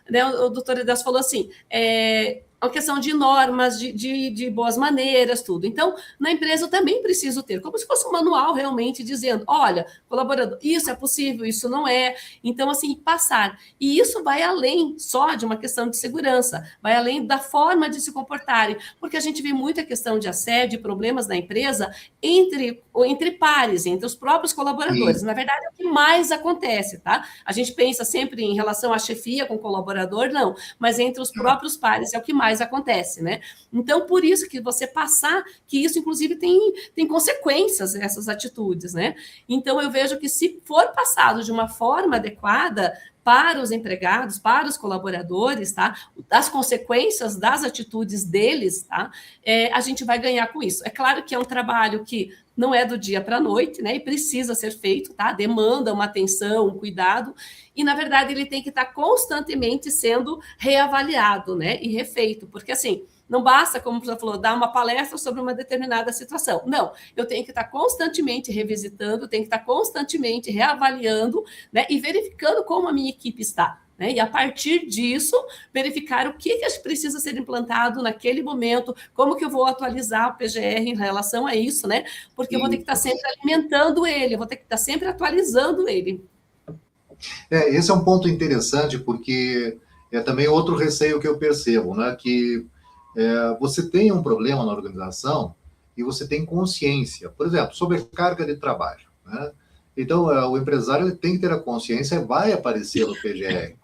né, o doutor Edas falou assim, a questão de normas, de boas maneiras, tudo. Então, na empresa eu também preciso ter, como se fosse um manual realmente dizendo, olha, colaborador, isso é possível, isso não é. Então, assim, passar. E isso vai além só de uma questão de segurança, vai além da forma de se comportarem, porque a gente vê muita questão de assédio, problemas na empresa entre pares, entre os próprios colaboradores. Sim. Na verdade, é o que mais acontece, tá? A gente pensa sempre em relação à chefia com o colaborador, não, mas entre os próprios pares é o que mais acontece, né? Então, por isso que você passar, que isso, inclusive, tem consequências, essas atitudes, né? Então, eu vejo que se for passado de uma forma adequada, para os empregados, para os colaboradores, tá? As consequências das atitudes deles, tá? A gente vai ganhar com isso. É claro que é um trabalho que não é do dia para a noite, né? E precisa ser feito, tá? Demanda uma atenção, um cuidado, e na verdade ele tem que estar constantemente sendo reavaliado, né? E refeito, porque assim. Não basta, como você falou, dar uma palestra sobre uma determinada situação. Não, eu tenho que estar constantemente revisitando, tenho que estar constantemente reavaliando, né, e verificando como a minha equipe está. Né? E a partir disso, verificar o que precisa ser implantado naquele momento, como que eu vou atualizar o PGR em relação a isso, né? Porque eu vou ter que estar sempre alimentando ele, eu vou ter que estar sempre atualizando ele. Esse é um ponto interessante, porque é também outro receio que eu percebo, né? Que você tem um problema na organização e você tem consciência, por exemplo, sobrecarga de trabalho, né? Então, o empresário ele tem que ter a consciência, vai aparecer no PGR,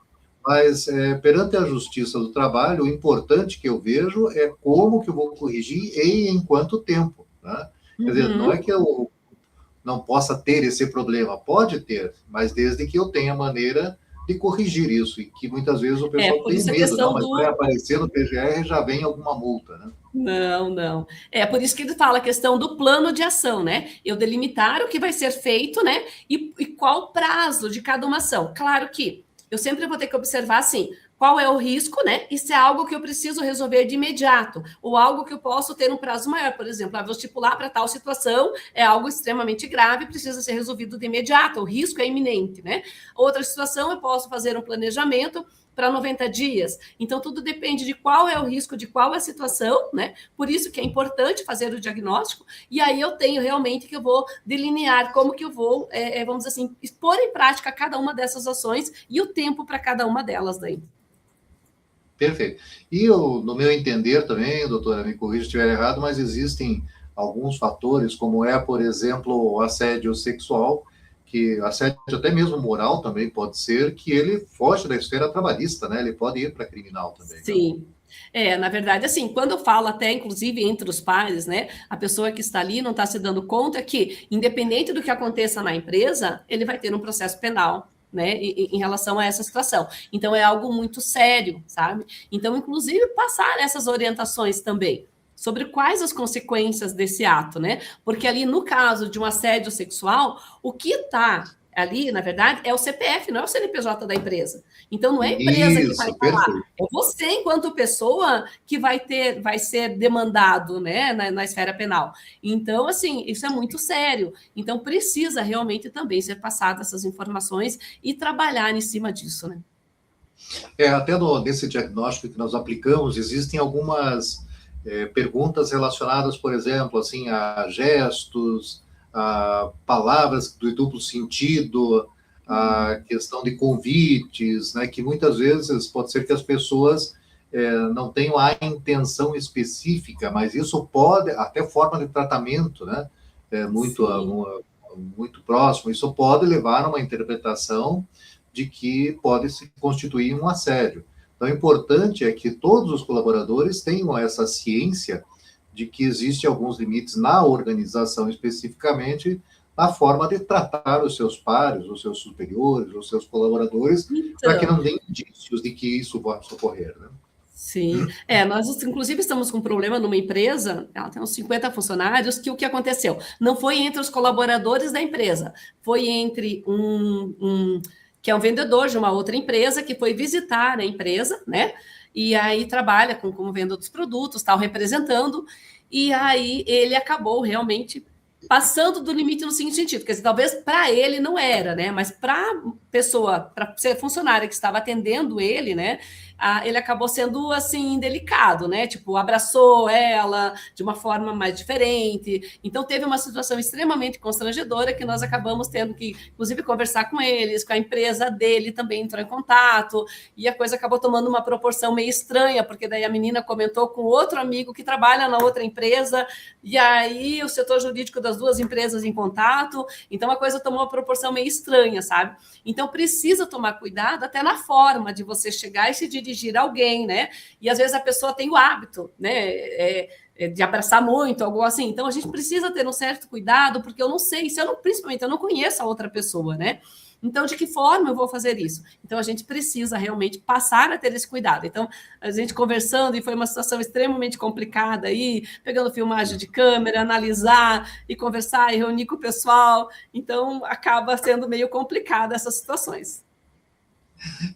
mas perante a justiça do trabalho, o importante que eu vejo é como que eu vou corrigir e em quanto tempo, né? Quer dizer, não é que eu não possa ter esse problema, pode ter, mas desde que eu tenha maneira de corrigir isso, e que muitas vezes o pessoal Por tem isso a medo, não, questão mas vai do. aparecer no PGR e já vem alguma multa, né? Não, não. É por isso que ele fala a questão do plano de ação, né? Eu delimitar o que vai ser feito, né? E qual o prazo de cada uma ação. Claro que eu sempre vou ter que observar assim. Qual é o risco, né? E se é algo que eu preciso resolver de imediato, ou algo que eu posso ter um prazo maior, por exemplo, vou estipular para tal situação, é algo extremamente grave, precisa ser resolvido de imediato, o risco é iminente, né? Outra situação, eu posso fazer um planejamento para 90 dias. Então, tudo depende de qual é o risco, de qual é a situação, né? Por isso que é importante fazer o diagnóstico, e aí eu tenho realmente que eu vou delinear como que eu vou, vamos dizer assim, expor em prática cada uma dessas ações e o tempo para cada uma delas daí. Perfeito. E no meu entender também, doutora, me corrija se estiver errado, mas existem alguns fatores, como por exemplo, o assédio sexual, que assédio até mesmo moral também pode ser, que ele foge da esfera trabalhista, né? Ele pode ir para criminal também, né? Sim. Na verdade, assim, quando eu falo até, inclusive, entre os pares, né, a pessoa que está ali não está se dando conta que, independente do que aconteça na empresa, ele vai ter um processo penal, né, em relação a essa situação. Então, é algo muito sério, sabe? Então, inclusive, passar essas orientações também sobre quais as consequências desse ato, né? Porque ali, no caso de um assédio sexual, o que está ali, na verdade, é o CPF, não é o CNPJ da empresa. Então, não é a empresa que vai Isso, perfeito. é você, enquanto pessoa, que vai ser demandado, né, na esfera penal. Então, assim, isso é muito sério. Então, precisa realmente também ser passadas essas informações e trabalhar em cima disso, né? Até nesse diagnóstico que nós aplicamos, existem algumas perguntas relacionadas, por exemplo, assim, a gestos, a palavras de duplo sentido, a questão de convites, né, que muitas vezes pode ser que as pessoas não tenham a intenção específica, mas isso pode, até forma de tratamento, né, muito muito próximo, isso pode levar a uma interpretação de que pode se constituir um assédio. Então, o importante é que todos os colaboradores tenham essa ciência de que existem alguns limites na organização, especificamente na forma de tratar os seus pares, os seus superiores, os seus colaboradores, para que não tenham indícios de que isso vai ocorrer, né? Sim, nós inclusive estamos com um problema numa empresa, ela tem uns 50 funcionários, que o que aconteceu? Não foi entre os colaboradores da empresa, foi entre que é um vendedor de uma outra empresa, que foi visitar a empresa, né? E aí trabalha como venda dos produtos, tal, representando, e aí ele acabou realmente passando do limite no seguinte sentido, quer dizer, talvez para ele não era, né? Mas para pessoa, para ser funcionária que estava atendendo ele, né? Ele acabou sendo assim indelicado, né? Tipo, abraçou ela de uma forma mais diferente. Então teve uma situação extremamente constrangedora que nós acabamos tendo que, inclusive, conversar com eles, com a empresa dele também entrou em contato, e a coisa acabou tomando uma proporção meio estranha, porque daí a menina comentou com outro amigo que trabalha na outra empresa, e aí o setor jurídico das duas empresas em contato, então a coisa tomou uma proporção meio estranha, sabe? Então precisa tomar cuidado até na forma de você chegar e se dirigir a alguém, né? E às vezes a pessoa tem o hábito, né? De abraçar muito, algo assim. Então a gente precisa ter um certo cuidado, porque eu não sei, principalmente eu não conheço a outra pessoa, né? Então, de que forma eu vou fazer isso? Então, a gente precisa realmente passar a ter esse cuidado. Então, a gente conversando, e foi uma situação extremamente complicada aí, pegando filmagem de câmera, analisar e conversar e reunir com o pessoal. Então, acaba sendo meio complicada essas situações.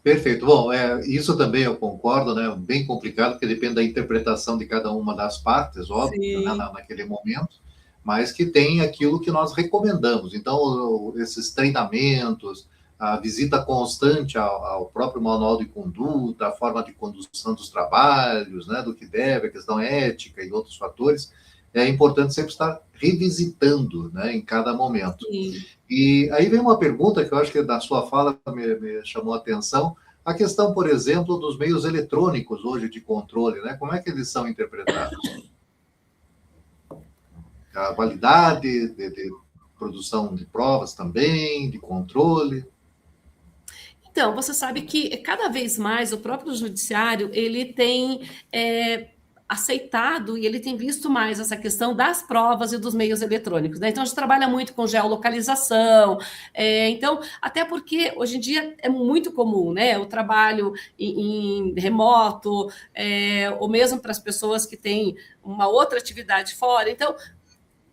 Perfeito. Bom, isso também eu concordo, né? Bem complicado, porque depende da interpretação de cada uma das partes, óbvio, né? Naquele momento, mas que tem aquilo que nós recomendamos. Então, esses treinamentos, a visita constante ao próprio manual de conduta, a forma de condução dos trabalhos, né? Do que deve, a questão ética e outros fatores, é importante sempre estar revisitando, né? Em cada momento. Sim. E aí vem uma pergunta que eu acho que da sua fala me chamou a atenção, a questão, por exemplo, dos meios eletrônicos hoje de controle, né? Como é que eles são interpretados? A validade de produção de provas também, de controle. Então, você sabe que cada vez mais o próprio judiciário ele tem aceitado e ele tem visto mais essa questão das provas e dos meios eletrônicos, né? Então, a gente trabalha muito com geolocalização, então, até porque hoje em dia é muito comum, né? O trabalho em remoto, ou mesmo para as pessoas que têm uma outra atividade fora. Então,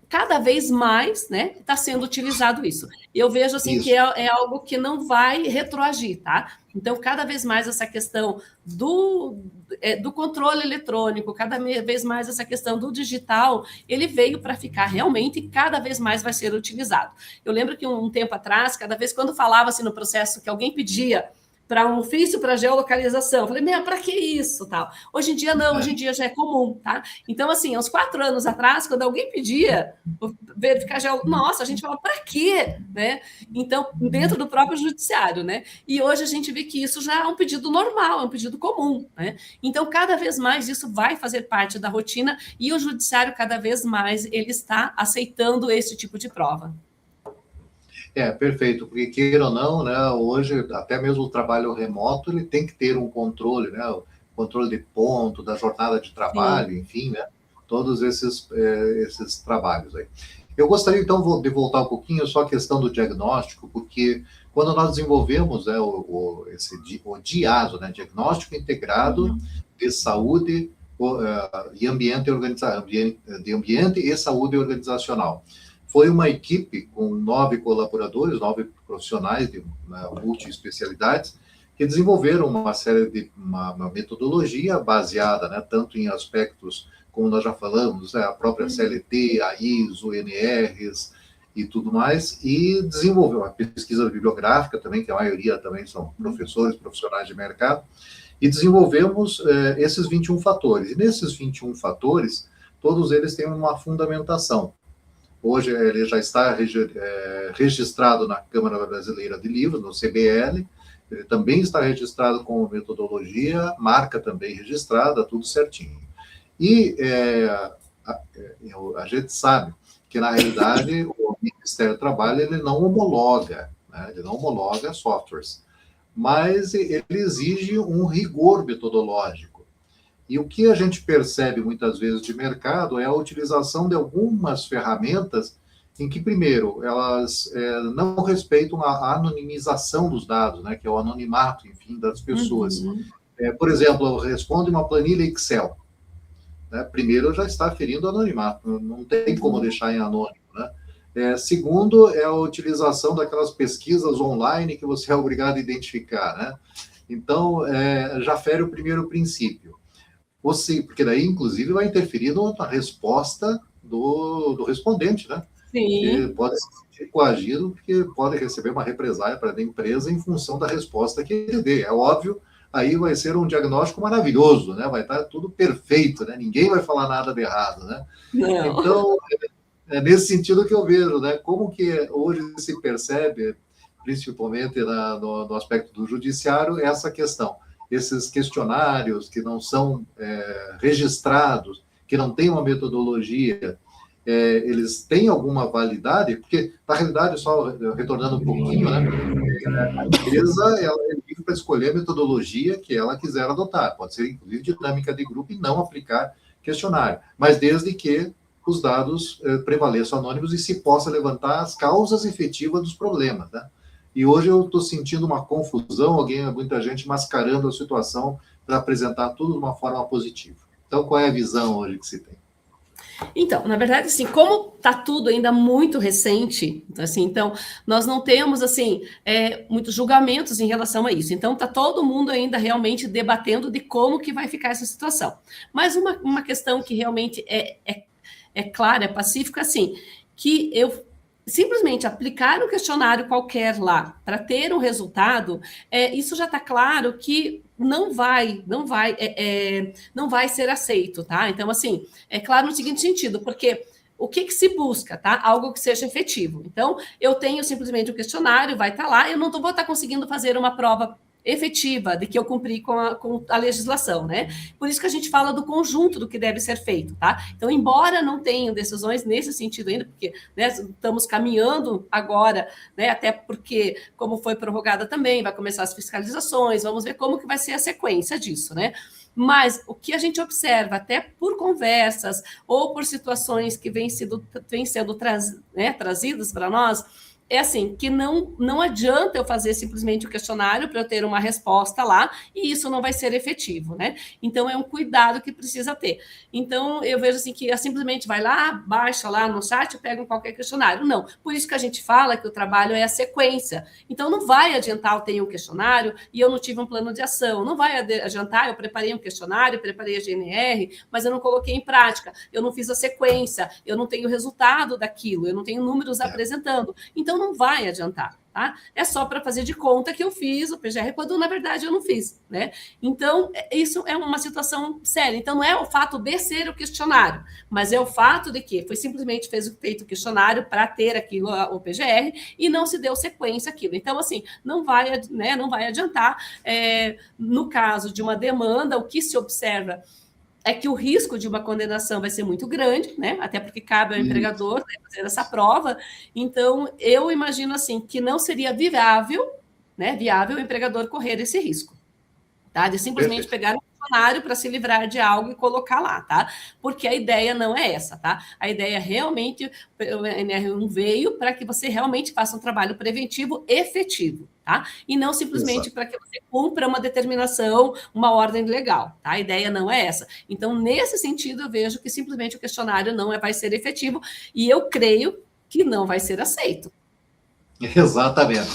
cada vez mais, né, está sendo utilizado isso. Eu vejo assim que é algo que não vai retroagir, tá? Então, cada vez mais essa questão do controle eletrônico, cada vez mais essa questão do digital, ele veio para ficar realmente e cada vez mais vai ser utilizado. Eu lembro que um tempo atrás, cada vez quando falava-se no processo que alguém pedia para um ofício para geolocalização. Eu falei, para que isso? Tal. Hoje em dia, não, hoje em dia já é comum, tá? Então, assim, uns 4 anos atrás, quando alguém pedia verificar nossa, a gente fala, para quê? Né? Então, dentro do próprio judiciário, né? E hoje a gente vê que isso já é um pedido normal, é um pedido comum, né? Então, cada vez mais isso vai fazer parte da rotina e o judiciário, cada vez mais, ele está aceitando esse tipo de prova. Perfeito, porque queira ou não, né, hoje até mesmo o trabalho remoto ele tem que ter um controle, né, o controle de ponto, da jornada de trabalho, sim, enfim, né, todos esses trabalhos aí. Eu gostaria então de voltar um pouquinho só à questão do diagnóstico, porque quando nós desenvolvemos, né, o DIASO, né, Diagnóstico Integrado de Saúde e Ambiente e Saúde Organizacional. Foi uma equipe com 9 colaboradores, 9 profissionais de multi-especialidades, que desenvolveram uma série de uma metodologia baseada, né, tanto em aspectos, como nós já falamos, né, a própria CLT, a ISO, NRs e tudo mais, e desenvolveu uma pesquisa bibliográfica também, que a maioria também são professores, profissionais de mercado, e desenvolvemos esses 21 fatores. E nesses 21 fatores, todos eles têm uma fundamentação. Hoje ele já está registrado na Câmara Brasileira de Livros, no CBL, ele também está registrado como metodologia, marca também registrada, tudo certinho. E a gente sabe porque, na realidade, o Ministério do Trabalho ele não homologa, né? Ele não homologa softwares, mas ele exige um rigor metodológico. E o que a gente percebe muitas vezes de mercado é a utilização de algumas ferramentas em que, primeiro, elas não respeitam a anonimização dos dados, né, que é o anonimato, enfim, das pessoas. Por exemplo, responde uma planilha Excel. Né, primeiro, já está ferindo o anonimato, não tem como deixar em anônimo. Né? Segundo, é a utilização daquelas pesquisas online que você é obrigado a identificar. Né? Então, já fere o primeiro princípio. Porque daí, inclusive, vai interferir na resposta do respondente, né? Sim. Que pode se sentir coagido, porque pode receber uma represália para a empresa em função da resposta que ele dê. É óbvio, aí vai ser um diagnóstico maravilhoso, né? Vai estar tudo perfeito, né? Ninguém vai falar nada de errado, né? Não. Então, é nesse sentido que eu vejo, né? Como que hoje se percebe, principalmente no aspecto do judiciário, essa questão. Esses questionários que não são registrados, que não têm uma metodologia, eles têm alguma validade? Porque, na realidade, só retornando um pouquinho, né, a empresa ela é livre para escolher a metodologia que ela quiser adotar. Pode ser, inclusive, dinâmica de grupo e não aplicar questionário, mas desde que os dados prevaleçam anônimos e se possa levantar as causas efetivas dos problemas, né? E hoje eu estou sentindo uma confusão, muita gente mascarando a situação para apresentar tudo de uma forma positiva. Então, qual é a visão hoje que se tem? Então, na verdade, assim, como está tudo ainda muito recente, assim, então nós não temos assim muitos julgamentos em relação a isso. Então, está todo mundo ainda realmente debatendo de como que vai ficar essa situação. Mas uma questão que realmente é clara, é pacífica, assim, que eu simplesmente aplicar um questionário qualquer lá para ter um resultado, isso já está claro que não vai ser aceito, tá? Então, assim, é claro no seguinte sentido, porque o que se busca, tá? Algo que seja efetivo. Então, eu tenho simplesmente um questionário, vai estar lá, eu não vou estar conseguindo fazer uma prova efetiva de que eu cumpri com a legislação, né? Por isso que a gente fala do conjunto do que deve ser feito, tá? Então, embora não tenham decisões nesse sentido ainda, porque né, estamos caminhando agora, né? Até porque, como foi prorrogada também, vai começar as fiscalizações, vamos ver como que vai ser a sequência disso, né? Mas o que a gente observa, até por conversas ou por situações que vêm sendo trazidas para nós, é assim, que não adianta eu fazer simplesmente o questionário para eu ter uma resposta lá, e isso não vai ser efetivo, né? Então, é um cuidado que precisa ter. Então, eu vejo assim que simplesmente vai lá, baixa lá no site, pega qualquer questionário. Não, por isso que a gente fala que o trabalho é a sequência. Então, não vai adiantar eu ter um questionário e eu não tive um plano de ação. Não vai adiantar eu preparei um questionário, preparei a GNR, mas eu não coloquei em prática. Eu não fiz a sequência, eu não tenho resultado daquilo, eu não tenho números apresentando. Então, não vai adiantar, tá? É só para fazer de conta que eu fiz o PGR, quando na verdade eu não fiz, né? Então, isso é uma situação séria. Então, não é o fato de ser o questionário, mas é o fato de que foi simplesmente feito o questionário para ter aquilo, o PGR, e não se deu sequência aquilo. Então, assim, não vai adiantar. No caso de uma demanda, o que se observa é que o risco de uma condenação vai ser muito grande, né? Até porque cabe ao empregador, né, fazer essa prova. Então, eu imagino assim que não seria viável o empregador correr esse risco, tá? De simplesmente pegar um questionário para se livrar de algo e colocar lá, tá? Porque a ideia não é essa, tá? A ideia realmente, o NR1 veio para que você realmente faça um trabalho preventivo efetivo, tá? E não simplesmente para que você cumpra uma determinação, uma ordem legal, tá? A ideia não é essa. Então, nesse sentido, eu vejo que simplesmente o questionário não vai ser efetivo e eu creio que não vai ser aceito. Exatamente.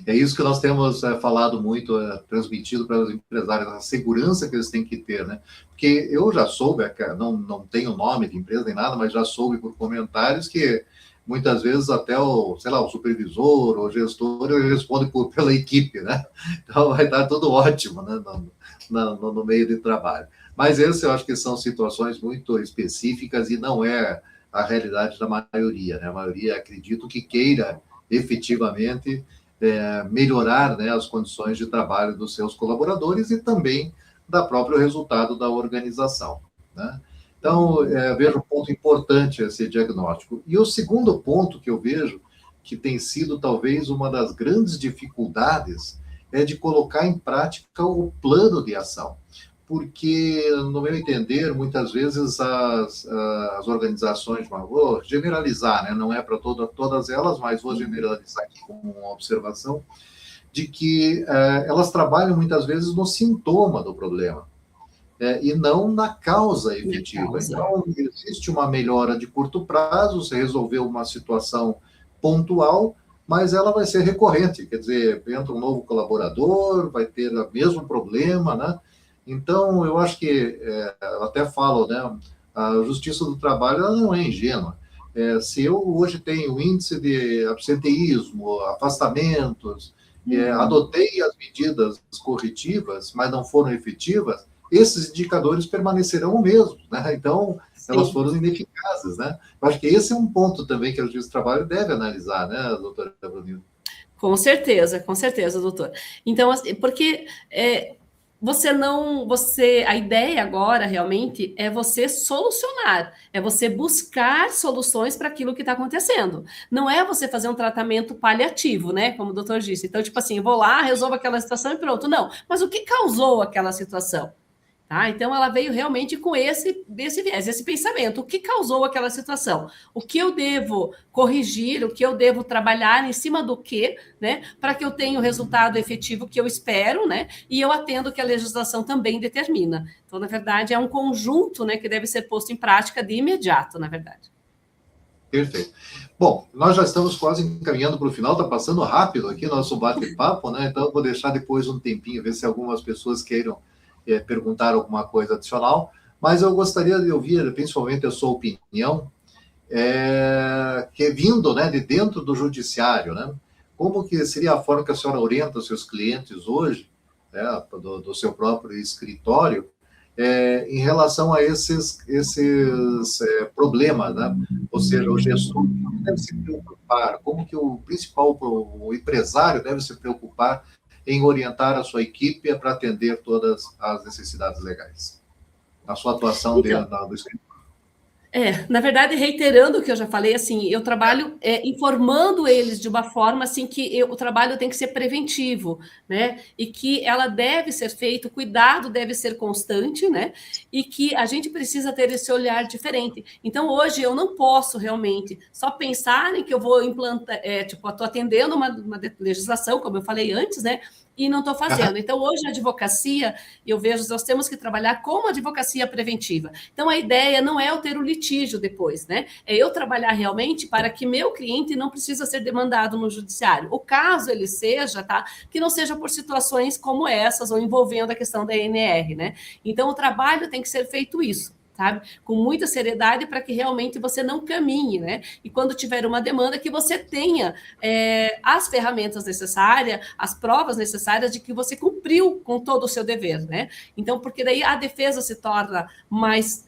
É isso que nós temos falado muito, transmitido para os empresários, a segurança que eles têm que ter, né? Porque eu já soube, não tenho nome de empresa nem nada, mas já soube por comentários que muitas vezes até o supervisor ou gestor responde pela equipe, né? Então vai estar tudo ótimo, né? No meio de trabalho. Mas esse eu acho que são situações muito específicas e não é a realidade da maioria, né? A maioria, acredito que queira efetivamente melhorar, né, as condições de trabalho dos seus colaboradores e também da próprio resultado da organização, né? Então, vejo um ponto importante esse diagnóstico. E o segundo ponto que eu vejo, que tem sido talvez uma das grandes dificuldades, é de colocar em prática o plano de ação. Porque, no meu entender, muitas vezes as organizações, vou generalizar, né? Não é para todas elas, mas vou generalizar aqui com uma observação, de que elas trabalham muitas vezes no sintoma do problema, e não na causa efetiva. Então, existe uma melhora de curto prazo, você resolveu uma situação pontual, mas ela vai ser recorrente, quer dizer, entra um novo colaborador, vai ter o mesmo problema, né? Então, eu acho que, eu até falo, né, a justiça do trabalho ela não é ingênua. Se eu hoje tenho índice de absenteísmo, afastamentos, adotei as medidas corretivas, mas não foram efetivas, esses indicadores permanecerão os mesmos, né? Então, elas foram ineficazes, né? Eu acho que esse é um ponto também que a justiça do trabalho deve analisar, né, doutora Brunilda? Com certeza, doutor. Então, porque a ideia agora realmente é você solucionar, é você buscar soluções para aquilo que está acontecendo. Não é você fazer um tratamento paliativo, né? Como o doutor disse. Então, tipo assim, eu vou lá, resolvo aquela situação e pronto. Não, mas o que causou aquela situação? Tá? Então, ela veio realmente com esse viés, esse pensamento. O que causou aquela situação? O que eu devo corrigir? O que eu devo trabalhar em cima do quê, né? Para que eu tenha o resultado efetivo que eu espero, né? E eu atendo o que a legislação também determina. Então, na verdade, é um conjunto, né, que deve ser posto em prática de imediato, na verdade. Perfeito. Bom, nós já estamos quase encaminhando para o final, está passando rápido aqui nosso bate-papo, né? Então, eu vou deixar depois um tempinho, ver se algumas pessoas queiram perguntar alguma coisa adicional, mas eu gostaria de ouvir, principalmente, a sua opinião, que vindo, né, de dentro do judiciário, né? Como que seria a forma que a senhora orienta os seus clientes hoje, né, do seu próprio escritório, em relação a esses problemas, né? Ou seja, o gestor deve se preocupar, como que o principal, o empresário deve se preocupar em orientar a sua equipe para atender todas as necessidades legais, na sua atuação dentro do escritório. Na verdade, reiterando o que eu já falei, assim, eu trabalho informando eles de uma forma assim que o trabalho tem que ser preventivo, né? E que ela deve ser feita, o cuidado deve ser constante, né? E que a gente precisa ter esse olhar diferente. Então, hoje eu não posso realmente só pensar em que eu vou implantar, tipo, estou atendendo uma legislação, como eu falei antes, né? E não estou fazendo. Então, hoje, a advocacia, eu vejo, nós temos que trabalhar como advocacia preventiva. Então, a ideia não é eu ter o litígio depois, né? É eu trabalhar realmente para que meu cliente não precisa ser demandado no judiciário. O caso ele seja, tá? Que não seja por situações como essas, ou envolvendo a questão da ENR, né? Então, o trabalho tem que ser feito isso, sabe? Com muita seriedade para que realmente você não caminhe, né? E quando tiver uma demanda, que você tenha as ferramentas necessárias, as provas necessárias de que você cumpriu com todo o seu dever, né? Então, porque daí a defesa se torna mais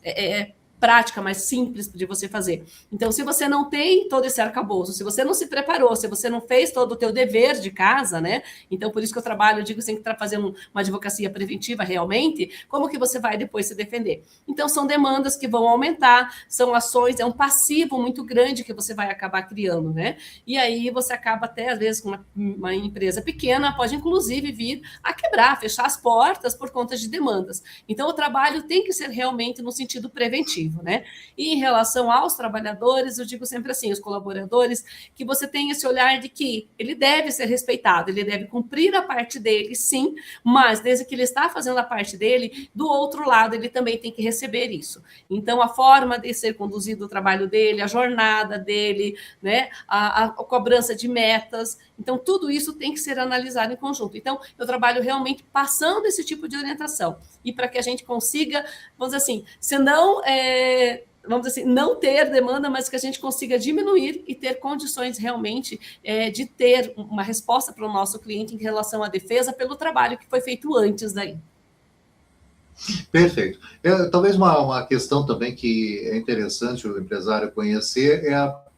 prática, mais simples de você fazer. Então, se você não tem todo esse arcabouço, se você não se preparou, se você não fez todo o teu dever de casa, né? Então, por isso que eu trabalho, eu digo, você tem que fazer uma advocacia preventiva realmente, como que você vai depois se defender? Então, são demandas que vão aumentar, são ações, é um passivo muito grande que você vai acabar criando, né? E aí você acaba até, às vezes, com uma empresa pequena, pode inclusive vir a quebrar, fechar as portas por conta de demandas. Então, o trabalho tem que ser realmente no sentido preventivo, né? E em relação aos trabalhadores, eu digo sempre assim, os colaboradores, que você tem esse olhar de que ele deve ser respeitado, ele deve cumprir a parte dele, sim, mas desde que ele está fazendo a parte dele, do outro lado, ele também tem que receber isso. Então, a forma de ser conduzido o trabalho dele, a jornada dele, né? A cobrança de metas, então, tudo isso tem que ser analisado em conjunto. Então, eu trabalho realmente passando esse tipo de orientação, e para que a gente consiga, vamos dizer assim, se não vamos dizer assim, não ter demanda, mas que a gente consiga diminuir e ter condições realmente de ter uma resposta para o nosso cliente em relação à defesa pelo trabalho que foi feito antes daí. Perfeito. Talvez uma questão também que é interessante o empresário conhecer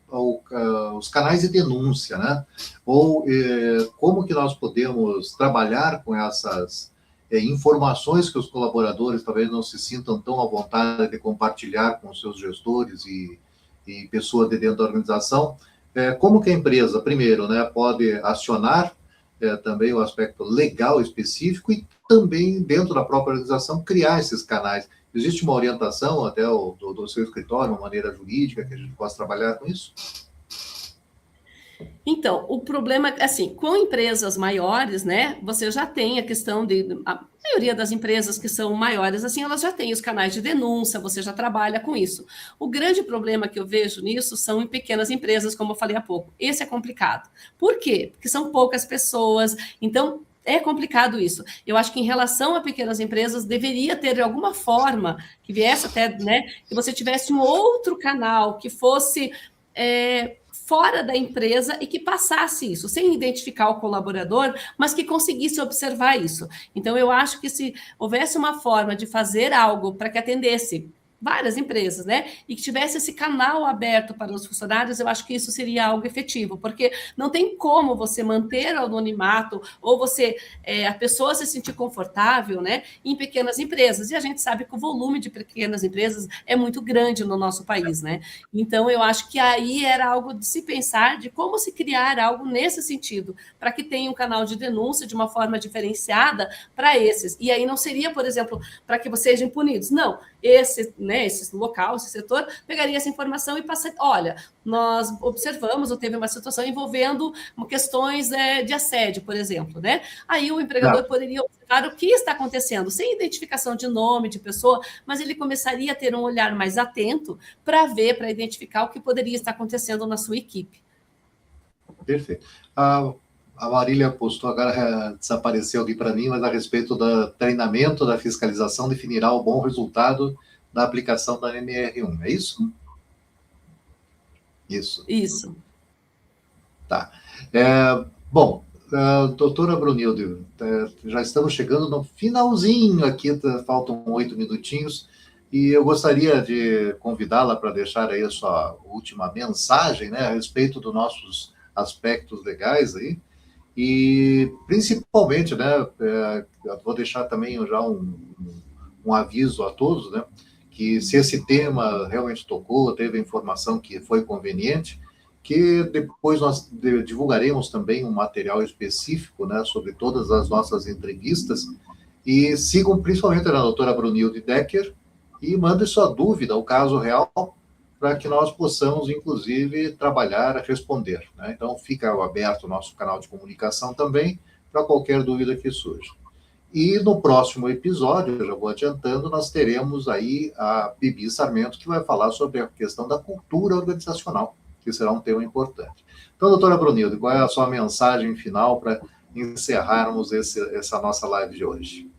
os canais de denúncia, né? Ou como que nós podemos trabalhar com informações que os colaboradores talvez não se sintam tão à vontade de compartilhar com os seus gestores e pessoas de dentro da organização. Como que a empresa, primeiro, né, pode acionar também o aspecto legal específico e também, dentro da própria organização, criar esses canais. Existe uma orientação até do seu escritório, uma maneira jurídica que a gente possa trabalhar com isso? Então, o problema, assim, com empresas maiores, né, você já tem a questão a maioria das empresas que são maiores, assim, elas já têm os canais de denúncia, você já trabalha com isso. O grande problema que eu vejo nisso são em pequenas empresas, como eu falei há pouco. Esse é complicado. Por quê? Porque são poucas pessoas, então é complicado isso. Eu acho que em relação a pequenas empresas, deveria ter de alguma forma, que viesse até, né, que você tivesse um outro canal que fosse fora da empresa e que passasse isso, sem identificar o colaborador, mas que conseguisse observar isso. Então, eu acho que se houvesse uma forma de fazer algo para que atendesse várias empresas, né? E que tivesse esse canal aberto para os funcionários, eu acho que isso seria algo efetivo, porque não tem como você manter o anonimato ou a pessoa se sentir confortável, né? Em pequenas empresas. E a gente sabe que o volume de pequenas empresas é muito grande no nosso país, né? Então, eu acho que aí era algo de se pensar de como se criar algo nesse sentido, para que tenha um canal de denúncia de uma forma diferenciada para esses. E aí não seria, por exemplo, para que vocês sejam punidos. Não, esse local, esse setor, pegaria essa informação e passaria, olha, nós observamos ou teve uma situação envolvendo questões de assédio, por exemplo, né? Aí o empregador poderia observar o que está acontecendo, sem identificação de nome, de pessoa, mas ele começaria a ter um olhar mais atento para ver, para identificar o que poderia estar acontecendo na sua equipe. Perfeito. A Marília postou agora, desapareceu aqui para mim, mas a respeito do treinamento da fiscalização definirá o bom resultado da aplicação da NR1, é isso? Isso. Tá. Bom, doutora Brunilde, já estamos chegando no finalzinho aqui, faltam 8 minutinhos, e eu gostaria de convidá-la para deixar aí a sua última mensagem, né, a respeito dos nossos aspectos legais aí, e principalmente, né, vou deixar também já um aviso a todos, né, que se esse tema realmente tocou, teve a informação que foi conveniente, que depois nós divulgaremos também um material específico, né, sobre todas as nossas entrevistas, e sigam principalmente a doutora Brunilde Decker e mandem sua dúvida, o caso real, para que nós possamos, inclusive, trabalhar, responder, né? Então, fica aberto o nosso canal de comunicação também, para qualquer dúvida que surja. E no próximo episódio, eu já vou adiantando, nós teremos aí a Bibi Sarmento, que vai falar sobre a questão da cultura organizacional, que será um tema importante. Então, doutora Brunilde, qual é a sua mensagem final para encerrarmos essa nossa live de hoje?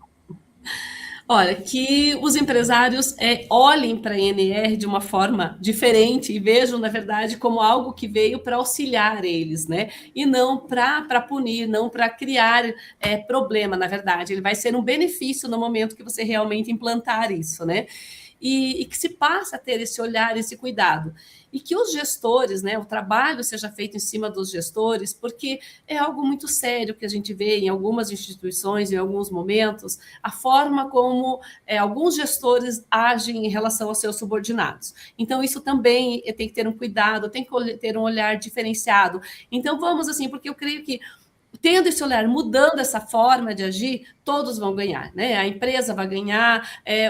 Olha, que os empresários olhem para a NR de uma forma diferente e vejam, na verdade, como algo que veio para auxiliar eles, né? E não para punir, não para criar problema, na verdade. Ele vai ser um benefício no momento que você realmente implantar isso, né? E que se passa a ter esse olhar, esse cuidado. E que os gestores, né, o trabalho seja feito em cima dos gestores, porque é algo muito sério que a gente vê em algumas instituições, em alguns momentos, a forma como alguns gestores agem em relação aos seus subordinados. Então, isso também tem que ter um cuidado, tem que ter um olhar diferenciado. Então, vamos assim, porque eu creio que tendo esse olhar, mudando essa forma de agir, todos vão ganhar, né? A empresa vai ganhar,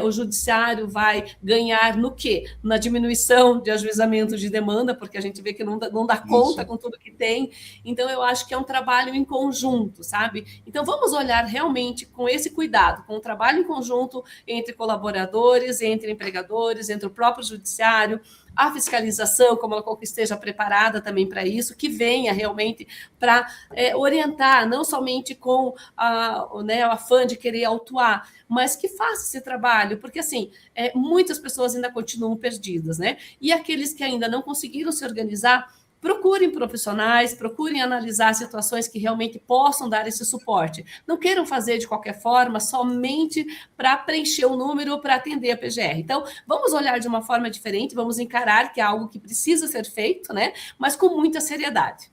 o judiciário vai ganhar no quê? Na diminuição de ajuizamento de demanda, porque a gente vê que não dá conta com tudo que tem. Então, eu acho que é um trabalho em conjunto, sabe? Então, vamos olhar realmente com esse cuidado, com o trabalho em conjunto entre colaboradores, entre empregadores, entre o próprio judiciário, a fiscalização, como ela esteja preparada também para isso, que venha realmente para orientar, não somente com o afã de querer autuar, mas que faça esse trabalho, porque assim, muitas pessoas ainda continuam perdidas, né? E aqueles que ainda não conseguiram se organizar, procurem profissionais, procurem analisar situações que realmente possam dar esse suporte. Não queiram fazer de qualquer forma, somente para preencher o número ou para atender a PGR. Então, vamos olhar de uma forma diferente, vamos encarar que é algo que precisa ser feito, né? Mas com muita seriedade.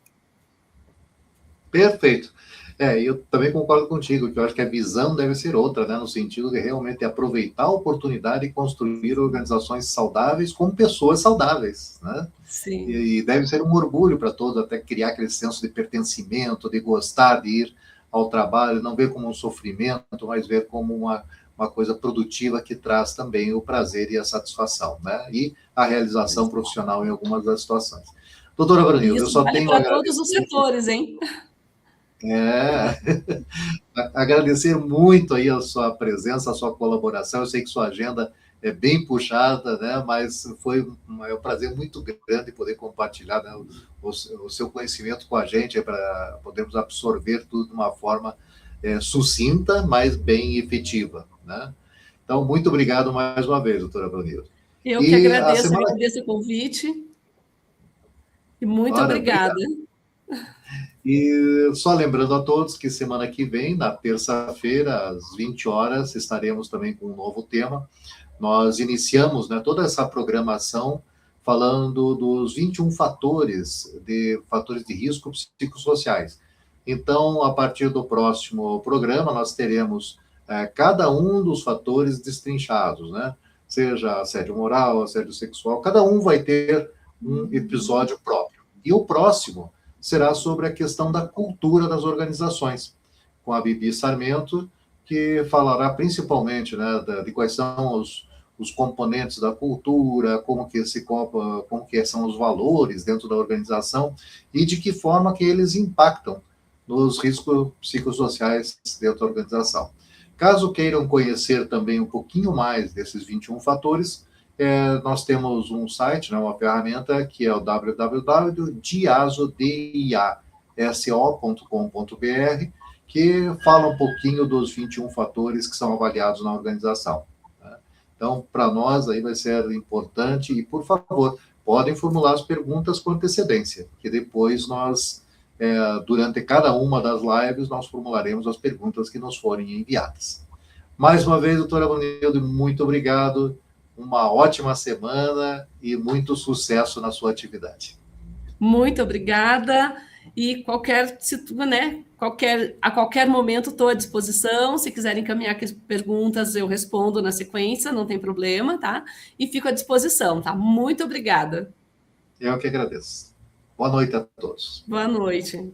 Perfeito. Eu também concordo contigo, que eu acho que a visão deve ser outra, né, no sentido de realmente aproveitar a oportunidade e construir organizações saudáveis com pessoas saudáveis, né? Sim. E deve ser um orgulho para todos, até criar aquele senso de pertencimento, de gostar de ir ao trabalho, não ver como um sofrimento, mas ver como uma coisa produtiva que traz também o prazer e a satisfação, né? E a realização profissional em algumas das situações. Doutora E Branildo, eu isso só vale tenho a para todos os agradecer. setores, hein? É, agradecer muito aí a sua presença, a sua colaboração. Eu sei que sua agenda é bem puxada, né? Mas é um prazer muito grande poder compartilhar, né, o seu conhecimento com a gente, para podermos absorver tudo de uma forma sucinta, mas bem efetiva, né? Então, muito obrigado mais uma vez, doutora Brunilda. Eu que E a agradeço, semana... agradeço o convite e muito Ora, obrigada. obrigado. E só lembrando a todos que semana que vem, na terça-feira, às 20 horas, estaremos também com um novo tema. Nós iniciamos, né, toda essa programação falando dos 21 fatores de risco psicossociais. Então, a partir do próximo programa, nós teremos cada um dos fatores destrinchados, né? Seja assédio moral, assédio sexual, cada um vai ter um episódio próprio. E o próximo será sobre a questão da cultura das organizações, com a Bibi Sarmento, que falará principalmente, né, de quais são os componentes da cultura, como que são os valores dentro da organização e de que forma que eles impactam nos riscos psicossociais dentro da organização. Caso queiram conhecer também um pouquinho mais desses 21 fatores, nós temos um site, né, uma ferramenta, que é o www.diaso.com.br, que fala um pouquinho dos 21 fatores que são avaliados na organização. Né? Então, para nós, aí vai ser importante, e, por favor, podem formular as perguntas com antecedência, que depois nós, durante cada uma das lives, nós formularemos as perguntas que nos forem enviadas. Mais uma vez, doutora Brunilde, muito obrigado. Uma ótima semana e muito sucesso na sua atividade. Muito obrigada. E né, a qualquer momento estou à disposição. Se quiserem encaminhar perguntas, eu respondo na sequência, não tem problema, tá? E fico à disposição, tá? Muito obrigada. Eu que agradeço. Boa noite a todos. Boa noite.